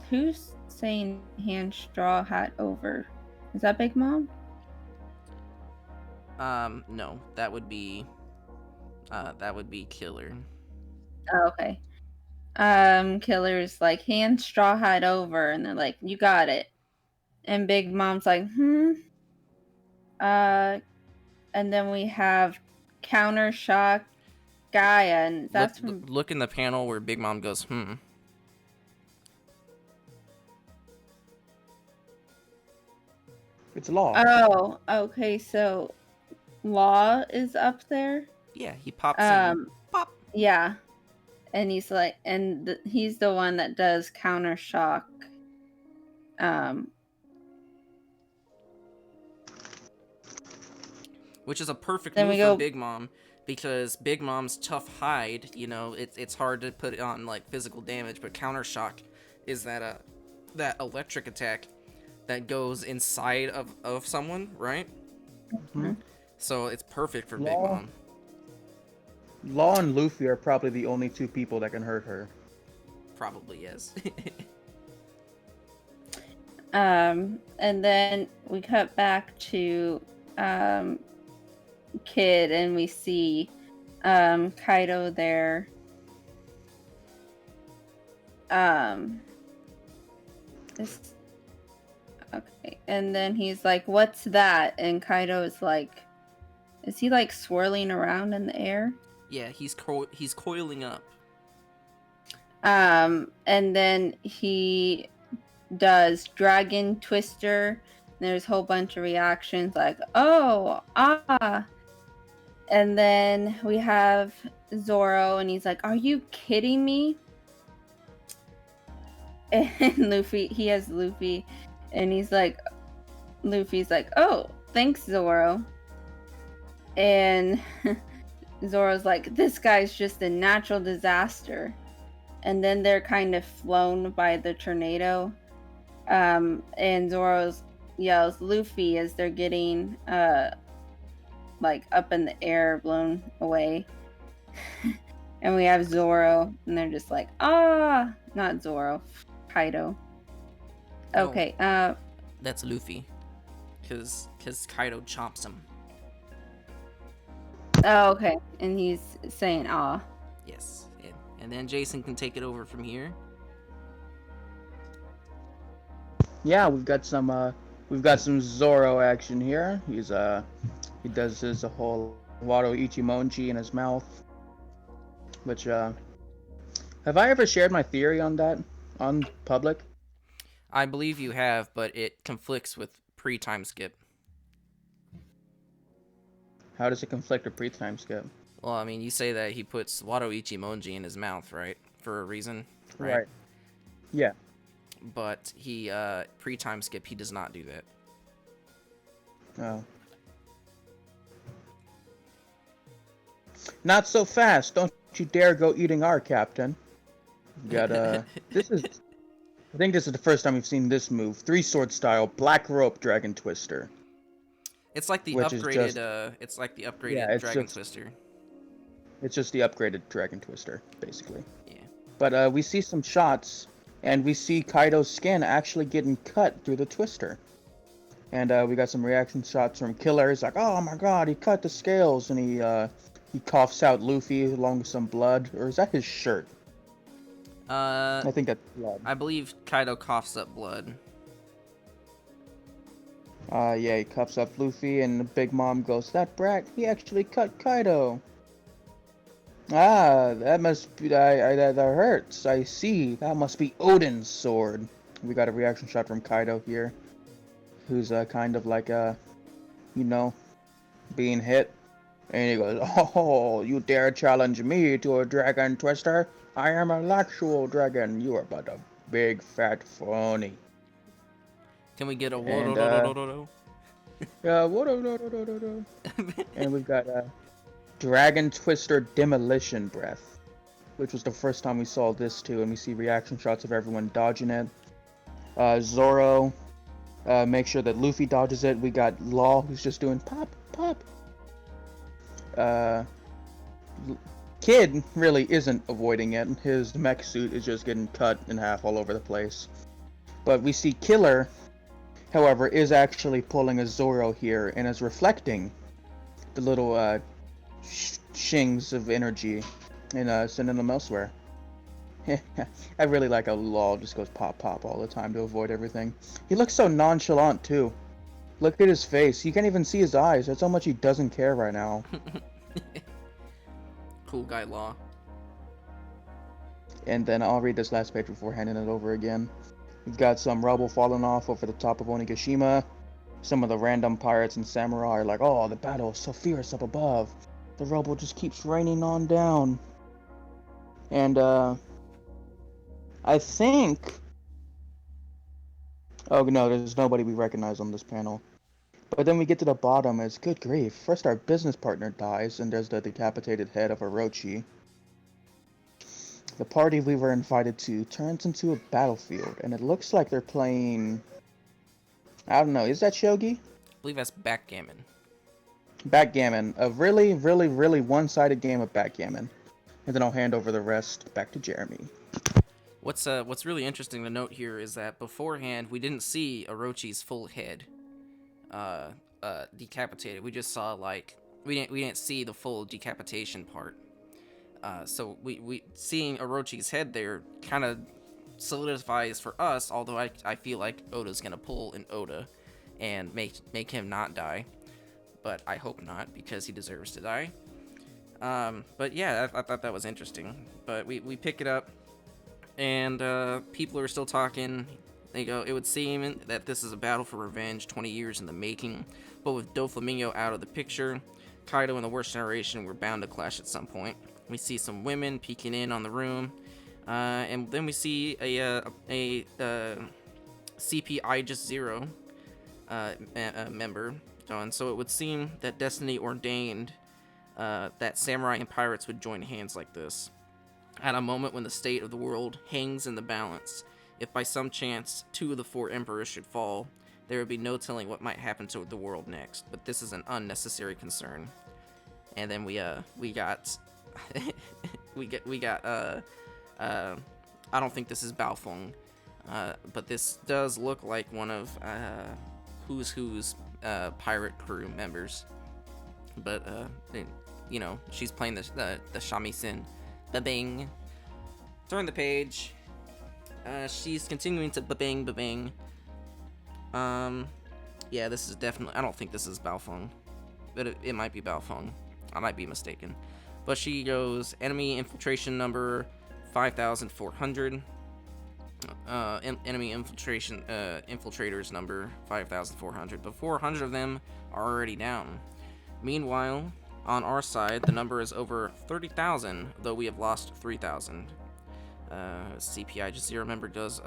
Who's saying hand straw hat over? Is that Big Mom? No, that would be Killer. Oh, okay. Killer's like, hand straw hat over, and they're like, you got it. And Big Mom's like, and then we have Counter Shock Gaia, and that's look in the panel where Big Mom goes, It's Law. Oh, okay, so Law is up there? Yeah, he pops in. Pop! Yeah. And he's like, and he's the one that does Counter Shock. Which is a perfect move for Big Mom, because Big Mom's tough hide, you know, it's hard to put it on like physical damage, but Counter Shock is that electric attack that goes inside of someone, right? Mm-hmm. So it's perfect for Big Mom. Law and Luffy are probably the only two people that can hurt her. Probably, yes. And then we cut back to Kid, and we see Kaido there. Okay, and then he's like, what's that? And Kaido is like, is he like swirling around in the air? Yeah, he's coiling up. And then he does Dragon Twister. There's a whole bunch of reactions like, oh, ah. And then we have Zoro, and he's like, are you kidding me? And Luffy, he has Luffy, and he's like, Luffy's like, oh, thanks, Zoro. And Zoro's like, this guy's just a natural disaster. And then they're kind of flown by the tornado. And Zoro yells Luffy as they're getting like up in the air, blown away. And we have Zoro, and they're just like, ah, not Zoro, Kaido. Okay, that's Luffy, because Kaido chomps him. Oh, okay, and he's saying ah. Yes, and then Jason can take it over from here. Yeah, we've got some Zoro action here. He does his whole Wado Ichimonji in his mouth. Which have I ever shared my theory on that on public? I believe you have, but it conflicts with pre-time skip. How does it conflict with pre-time skip? Well, I mean, you say that he puts Wado Ichimonji in his mouth, right? For a reason, right? Right. Yeah. But he, pre-time skip, he does not do that. Oh. Not so fast. Don't you dare go eating our captain. You got, I think this is the first time we've seen this move. 3-sword style, black rope dragon twister. It's like the Which is upgraded, just, it's like the upgraded yeah, Dragon Twister. it's just the upgraded dragon twister, basically. Yeah. But we see some shots, and we see Kaido's skin actually getting cut through the twister. And we got some reaction shots from Killer. He's like, oh my god, he cut the scales, and he coughs out Luffy along with some blood. Or is that his shirt? I think that's blood. I believe Kaido coughs up blood. Yeah, he cuffs up Luffy, and the Big Mom goes, that brat, he actually cut Kaido. Ah, that must be, that hurts. I see. That must be Odin's sword. We got a reaction shot from Kaido here, who's kind of like, being hit. And he goes, oh, you dare challenge me to a dragon twister? I am an actual dragon. You are but a big fat phony. Can we get a And, yeah, and we've got Dragon Twister Demolition Breath, which was the first time we saw this too, and we see reaction shots of everyone dodging it. Zoro, make sure that Luffy dodges it. We got Law, who's just doing pop, pop. Kid really isn't avoiding it. His mech suit is just getting cut in half all over the place. But we see Killer, however, is actually pulling a Zoro here and is reflecting the little shings of energy and sending them elsewhere. I really like how Law just goes pop pop all the time to avoid everything. He looks so nonchalant too. Look at his face. You can't even see his eyes. That's how much he doesn't care right now. Cool guy Law. And then I'll read this last page before handing it over again. We've got some rubble falling off over the top of Onigashima. Some of the random pirates and samurai are like, oh, the battle is so fierce up above. The rubble just keeps raining on down. And, I think... Oh, no, there's nobody we recognize on this panel. But then we get to the bottom as, good grief, first our business partner dies, and there's the decapitated head of Orochi. The party we were invited to turns into a battlefield, and it looks like they're playing... I don't know, is that shogi? I believe that's backgammon. Backgammon. A really, really, really one-sided game of backgammon. And then I'll hand over the rest back to Jeremy. What's really interesting to note here is that beforehand we didn't see Orochi's full head decapitated. We just saw we didn't see the full decapitation part. So we seeing Orochi's head there kind of solidifies for us, although I feel like Oda's gonna pull an Oda and make him not die, but I hope not, because he deserves to die. But yeah, I thought that was interesting. But we pick it up, and people are still talking. They go, it would seem that this is a battle for revenge, 20 years in the making, but with Doflamingo out of the picture, Kaido and the worst generation were bound to clash at some point. We see some women peeking in on the room, and then we see a CP Just Zero member. And so it would seem that destiny ordained that samurai and pirates would join hands like this. At a moment when the state of the world hangs in the balance, if by some chance 2 of the 4 emperors should fall, there would be no telling what might happen to the world next. But this is an unnecessary concern. And then we got I don't think this is Baofeng, but this does look like one of Who's pirate crew members. But she's playing the shamisen. Ba-bing. Turn the page. She's continuing to ba-bing, ba-bing. Yeah, this is definitely... I don't think this is Baofeng. But it might be Baofeng. I might be mistaken. But she goes, enemy infiltration number 5,400. Enemy infiltrators number 5,400. But 400 of them are already down. Meanwhile, On our side, the number is over 30,000, though we have lost 3,000. CPI just here remember goes,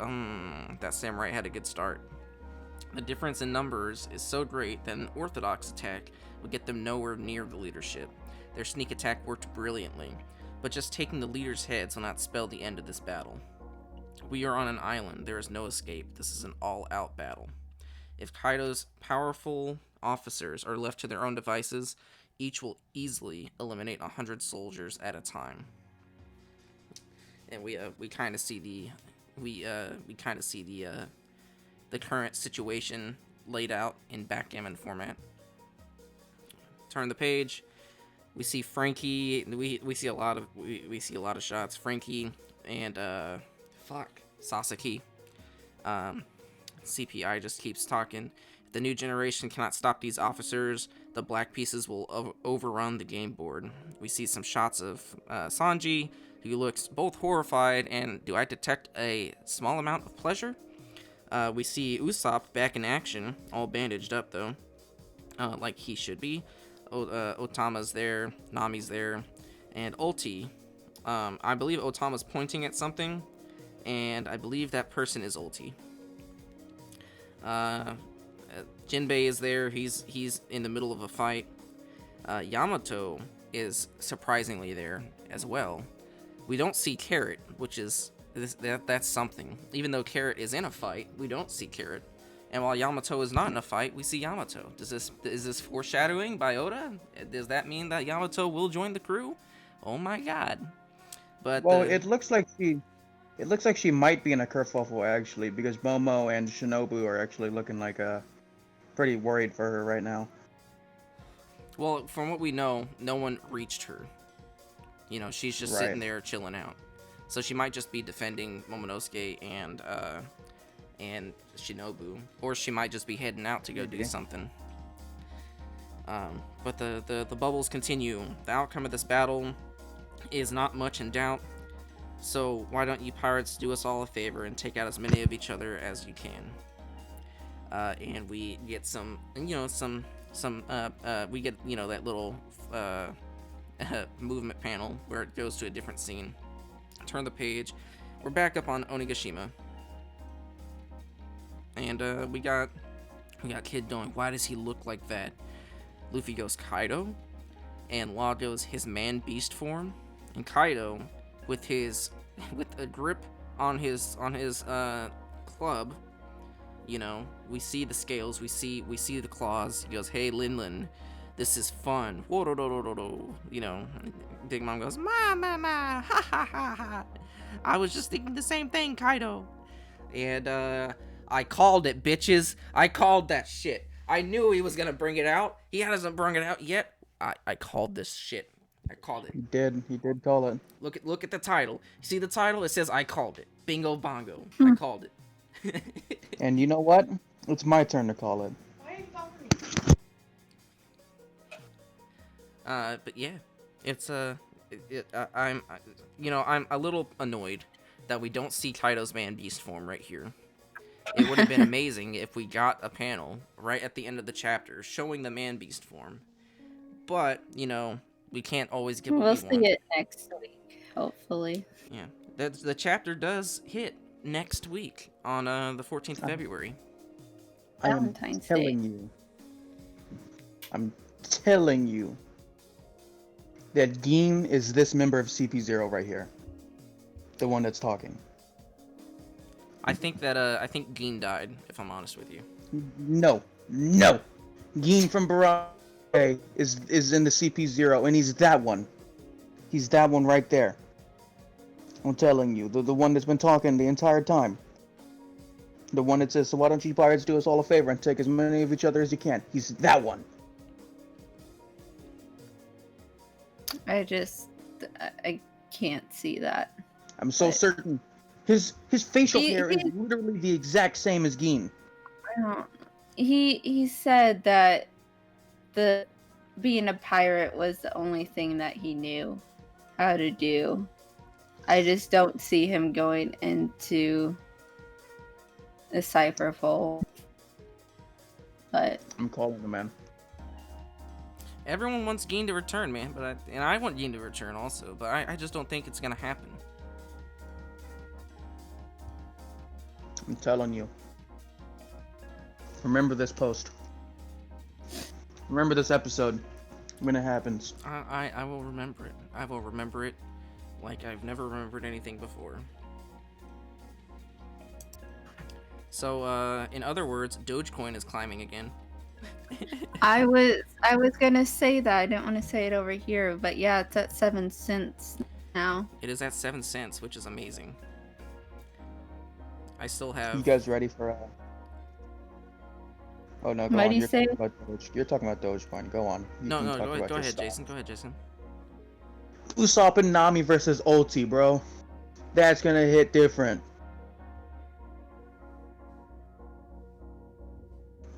that samurai had a good start. The difference in numbers is so great that an orthodox attack would get them nowhere near the leadership. Their sneak attack worked brilliantly, but just taking the leader's heads will not spell the end of this battle. We are on an island, there is no escape, this is an all-out battle. If Kaido's powerful officers are left to their own devices, each will easily eliminate 100 soldiers at a time. And we kind of see the current situation laid out in backgammon format. Turn the page. We see Frankie. We see a lot of shots. Frankie and Sasaki. CPI just keeps talking. If the new generation cannot stop these officers, the black pieces will overrun the game board. We see some shots of Sanji, who looks both horrified and, do I detect a small amount of pleasure? We see Usopp back in action, all bandaged up though, like he should be. Otama's there, Nami's there, and Ulti. I believe Otama's pointing at something, and I believe that person is Ulti. Jinbei is there. He's in the middle of a fight. Yamato is surprisingly there as well. We don't see Carrot, which is that's something. Even though Carrot is in a fight, we don't see Carrot. And while Yamato is not in a fight, we see Yamato. Is this foreshadowing by Oda? Does that mean that Yamato will join the crew? Oh my god! But well, it looks like she might be in a kerfuffle actually, because Momo and Shinobu are actually looking like pretty worried for her right now. Well, from what we know, no one reached her. You know, she's just sitting there chilling out. So she might just be defending Momonosuke and Shinobu, or she might just be heading out to go do something. But the bubbles continue. The outcome of this battle is not much in doubt. So why don't you pirates do us all a favor and take out as many of each other as you can? And we get some we get that little movement panel where it goes to a different scene. Turn the page. We're back up on Onigashima. And we got Kid going, why does he look like that? Luffy goes, Kaido? And Law goes, his man beast form? And Kaido, with a grip on his club, we see the scales, we see the claws. He goes, hey Linlin, this is fun. Big Mom goes, ma, ha ha ha ha. I was just thinking the same thing, Kaido. And I called it, bitches. I called that shit. I knew he was gonna bring it out. He hasn't brought it out yet. I called this shit. I called it. He did call it. Look at the title. You see the title? It says I called it. Bingo bongo. I called it. And you know what? It's my turn to call it. Why are you following me? But yeah, it's I'm a little annoyed that we don't see Kaido's man beast form right here. It would have been amazing if we got a panel right at the end of the chapter showing the man beast form. But we can't always get what we want. We'll see it next week, hopefully. Yeah, the chapter does hit next week on the 14th of February. Valentine's Day. I'm telling you that Gin is this member of CP0 right here. The one that's talking. I think Gin died, if I'm honest with you. No. Gin from Barage is in the CP0, and he's that one. He's that one right there. I'm telling you, the one that's been talking the entire time. The one that says, so why don't you pirates do us all a favor and take as many of each other as you can? He's that one. I can't see that. I'm so certain. His facial hair is literally the exact same as Gin. He said that being a pirate was the only thing that he knew how to do. I just don't see him going into the Cypher Fold. But I'm calling him, man. Everyone wants Gin to return, man, and I want Gin to return also, but I just don't think it's gonna happen. I'm telling you. Remember this post. Remember this episode when it happens. I will remember it. I will remember it like I've never remembered anything before. So, in other words, Dogecoin is climbing again. I was gonna say that. I didn't want to say it over here, but yeah, it's at 7 cents now. It is at 7 cents, which is amazing. I still have. You guys ready for? Oh no, go What on. do you say? You're talking about Dogecoin. Go on. You No, can no, talk go about your ahead, stock. Jason. Go ahead, Jason. Usopp and Nami versus Ulti, bro. That's gonna hit different.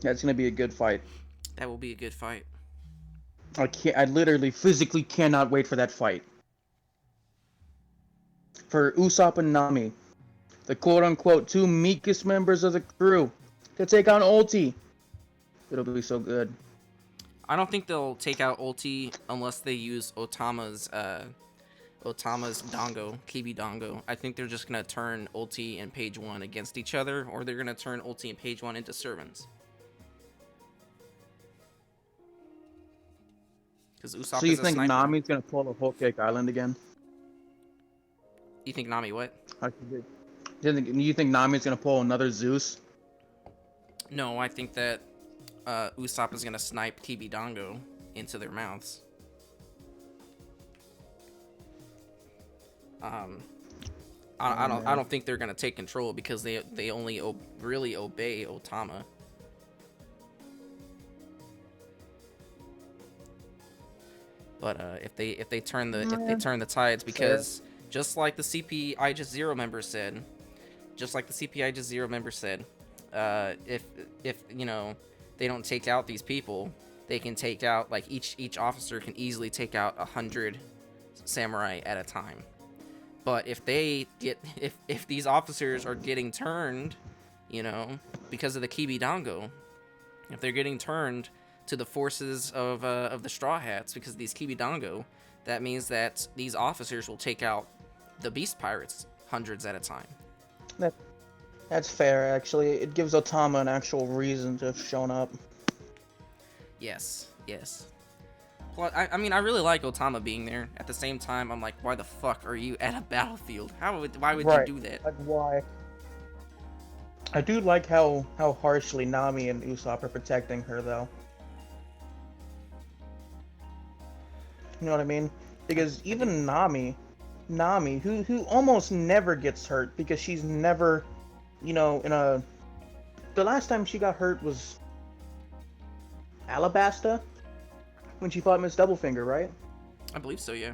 That's gonna be a good fight. That will be a good fight. I literally physically cannot wait for that fight. For Usopp and Nami, the quote-unquote 2 meekest members of the crew, to take on Ulti. It'll be so good. I don't think they'll take out Ulti unless they use Otama's Dango, Kibi Dango. I think they're just gonna turn Ulti and Page 1 against each other, or they're gonna turn Ulti and Page 1 into servants. Because Usopp So you is a think sniper. Nami's gonna pull a Whole Cake Island again? You think Nami what? You think Nami's gonna pull another Zeus? No, I think that Usopp is gonna snipe Kibi Dango into their mouths. I don't think they're gonna take control because they only really obey Otama. But if they turn the tides, because just like the CPI Just Zero member said, if you know they don't take out these people, they can take out, like, each officer can easily take out 100 samurai at a time. But if these officers are getting turned, you know, because of the Kibi Dango, if they're getting turned to the forces of the Straw Hats because of these Kibi Dango, that means that these officers will take out the Beast Pirates hundreds at a time. That's fair, actually. It gives Otama an actual reason to have shown up. Yes. Plus, I mean, I really like Otama being there. At the same time, I'm like, why the fuck are you at a battlefield? Why would you do that? Like, why? I do like how harshly Nami and Usopp are protecting her, though. You know what I mean? Because even Nami, who almost never gets hurt because she's never, you know, the last time she got hurt was Alabasta, when she fought Miss Doublefinger, right? I believe so, yeah.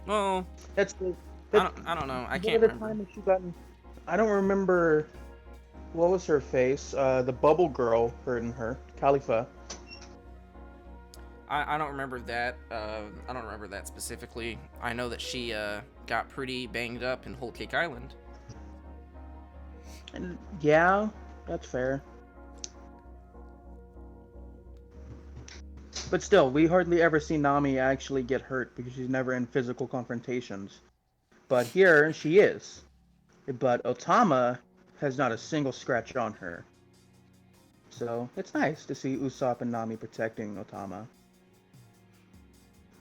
Well, I don't know. I can't remember. Time that she got, I don't remember. What was her face? The Bubble Girl hurting her, Khalifa. I don't remember that. I don't remember that specifically. I know that she got pretty banged up in Whole Cake Island. And yeah, that's fair. But still, we hardly ever see Nami actually get hurt because she's never in physical confrontations. But here, she is. But Otama has not a single scratch on her. So, it's nice to see Usopp and Nami protecting Otama.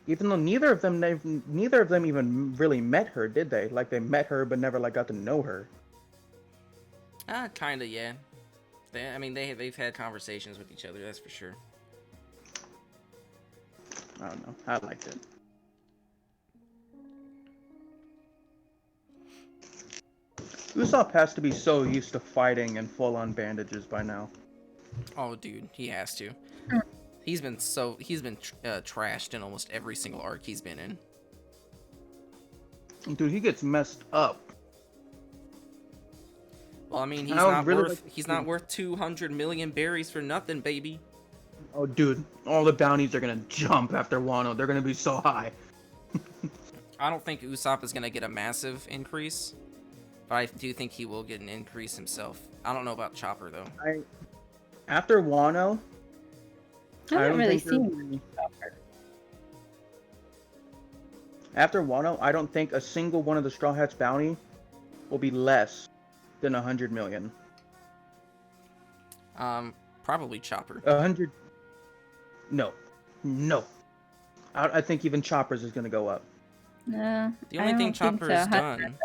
Even though neither of them even really met her, did they? Like, they met her but never, like, got to know her. Kinda, yeah. They've had conversations with each other, that's for sure. I don't know. I liked it. Usopp has to be so used to fighting in full-on bandages by now. Oh, dude, he has to. He's been trashed in almost every single arc he's been in. Dude, he gets messed up. Well, I mean, he's not worth 200 million berries for nothing, baby. Oh, dude, all the bounties are gonna jump after Wano. They're gonna be so high. I don't think Usopp is gonna get a massive increase, but I do think he will get an increase himself. I don't know about Chopper though. After Wano, I haven't really think seen Chopper. After Wano, I don't think a single one of the Straw Hats bounty will be less than 100 million. Probably Chopper. 100. No, no. I think even Chopper's is gonna go up. No, The I only thing don't think Chopper's so. done.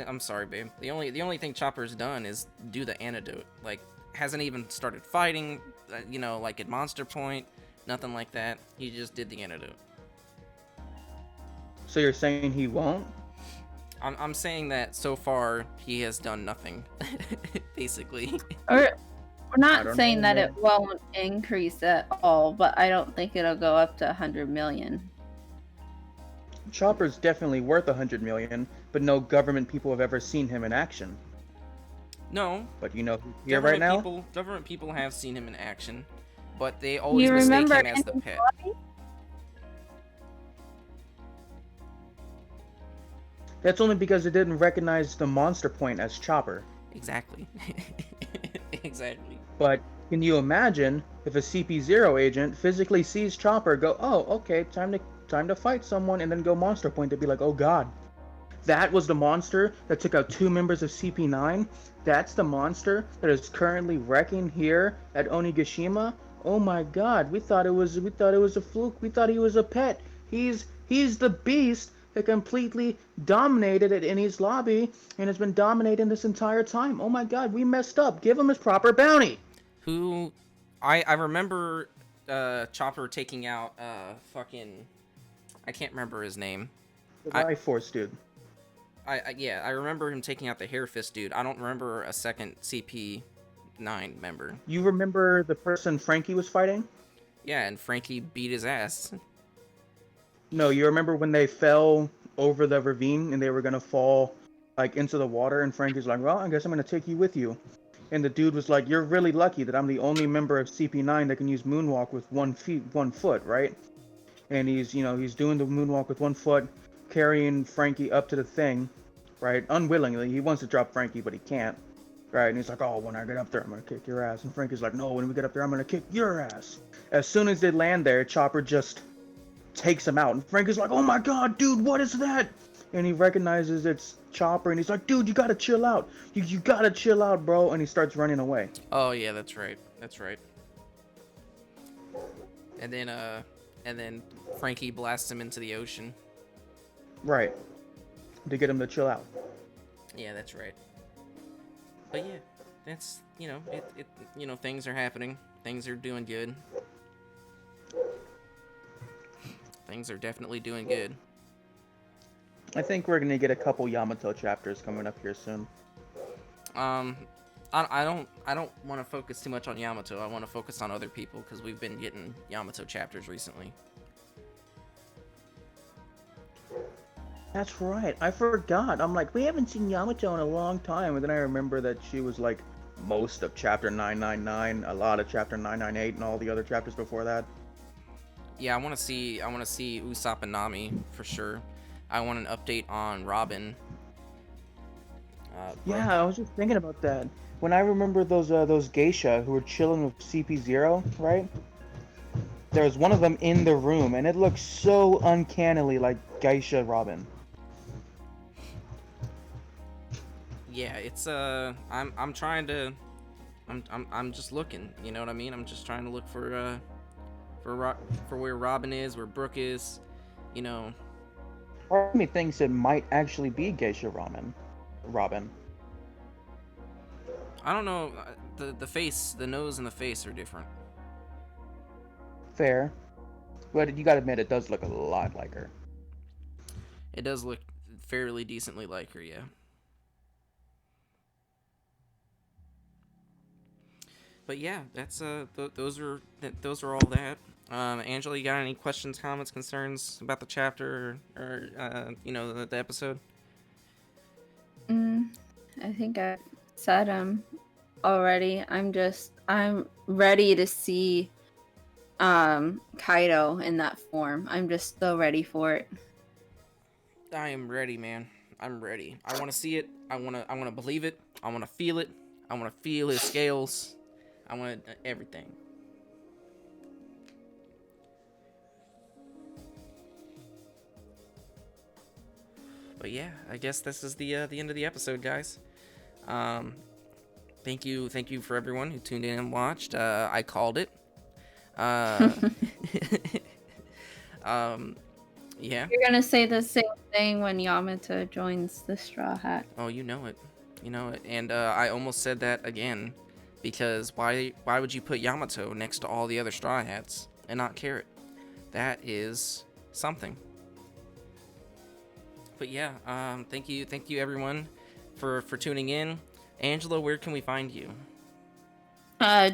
I'm sorry, babe. The only thing Chopper's done is do the antidote. Like, hasn't even started fighting. Like at Monster Point, nothing like that. He just did the antidote. So you're saying he won't? I'm saying that so far he has done nothing, basically. Or we're I not don't saying know, that man. it won't increase at all, but I don't think it'll go up to 100 million. Chopper's definitely worth 100 million, but no government people have ever seen him in action. No, But you know who's here right now? Government people have seen him in action, but they always You mistake remember him as the in pet. That's only because it didn't recognize the Monster Point as Chopper. Exactly. Exactly. But can you imagine if a CP0 agent physically sees Chopper, go, "Oh, okay, time to fight someone," and then go Monster Point? They'd be like, "Oh God, that was the monster that took out 2 members of CP9. That's the monster that is currently wrecking here at Onigashima. Oh my God, we thought it was a fluke. We thought he was a pet. He's the beast that completely dominated at Eni's lobby and has been dominating this entire time. Oh my God, we messed up. Give him his proper bounty." I remember Chopper taking out fucking, I can't remember his name. The Life Force dude. I remember him taking out the Hair Fist dude. I don't remember a second CP9 member. You remember the person Frankie was fighting? Yeah, and Frankie beat his ass. No, you remember when they fell over the ravine and they were gonna fall like into the water, and Frankie's like, "Well, I guess I'm gonna take you with you." And the dude was like, "You're really lucky that I'm the only member of CP9 that can use moonwalk with 1 foot, right?" And he's doing the moonwalk with 1 foot, carrying Frankie up to the thing, right? Unwillingly, he wants to drop Frankie, but he can't, right? And he's like, "Oh, when I get up there, I'm gonna kick your ass." And Frankie's like, "No, when we get up there, I'm gonna kick your ass." As soon as they land there, Chopper just takes him out, and Frankie's like, "Oh my God, dude, what is that?" And he recognizes it's Chopper, and he's like, "Dude, you gotta chill out. You gotta chill out, bro." And he starts running away. Oh yeah, that's right. That's right. And then Frankie blasts him into the ocean. Right. To get him to chill out. Yeah, that's right. But yeah, that's things are happening. Things are doing good. Things are definitely doing good. I think we're gonna get a couple Yamato chapters coming up here soon. I don't want to focus too much on Yamato. I want to focus on other people because we've been getting Yamato chapters recently. That's right. I forgot. I'm like, we haven't seen Yamato in a long time, and then I remember that she was like most of chapter 999, a lot of chapter 998, and all the other chapters before that. Yeah, I want to see Usopp and Nami for sure. I want an update on Robin. Yeah, I was just thinking about that. When I remember those geisha who were chilling with CP0, right? There was one of them in the room, and it looked so uncannily like geisha Robin. Yeah, it's I'm trying to I'm just looking, you know what I mean? I'm just trying to look for where Robin is, where Brooke is, you know. Part of me thinks it might actually be geisha Robin. I don't know, the face, the nose and the face are different. Fair. But you gotta admit, it does look a lot like her. It does look fairly decently like her, yeah. But yeah, that's those are all that. Angela, you got any questions, comments, concerns about the chapter or the episode? I think I've said them already. I'm ready to see Kaido in that form. I'm just so ready for it. I am ready, man. I'm ready. I want to see it. I want to believe it. I want to feel it. I want to feel his scales. I want everything. But yeah, I guess this is the end of the episode, guys. Thank you for everyone who tuned in and watched. I called it. Uh, yeah. You're gonna say the same thing when Yamato joins the Straw Hat. Oh, you know it. And I almost said that again, because why would you put Yamato next to all the other Straw Hats and not Carrot? That is something. But yeah, thank you everyone for tuning in. Angela, where can we find you?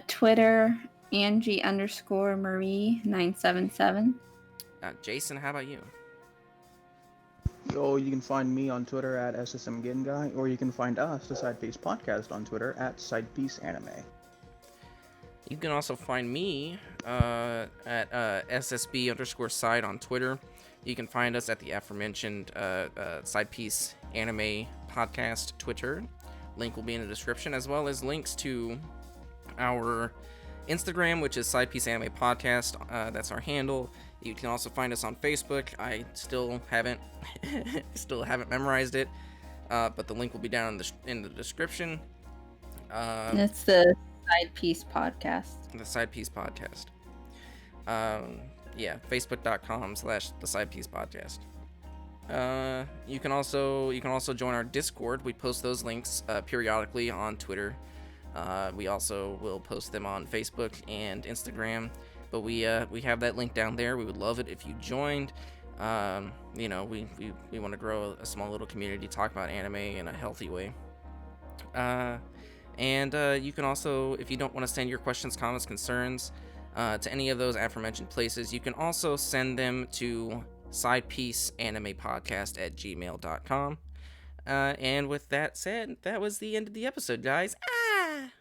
Twitter, Angie_Marie977. Jason, how about you? Yo, you can find me on Twitter at SSMGinGuy, or you can find us, the Side Piece Podcast, on Twitter at SidePieceAnime. You can also find me at SSB_side on Twitter. You can find us at the aforementioned Side Piece Anime Podcast Twitter. Link will be in the description, as well as links to our Instagram, which is Side Piece Anime Podcast. That's our handle. You can also find us on Facebook. I still haven't memorized it, but the link will be down in the description. It's the Side Piece Podcast. The Side Piece Podcast. Yeah, facebook.com/the Side Piece Podcast. You can also join our Discord. We post those links periodically on Twitter. We also will post them on Facebook and Instagram. But we have that link down there. We would love it if you joined. We want to grow a small little community, talk about anime in a healthy way. And you can also, if you don't want to send your questions, comments, concerns to any of those aforementioned places, you can also send them to sidepieceanimepodcast@gmail.com. And with that said, that was the end of the episode, guys. Ah!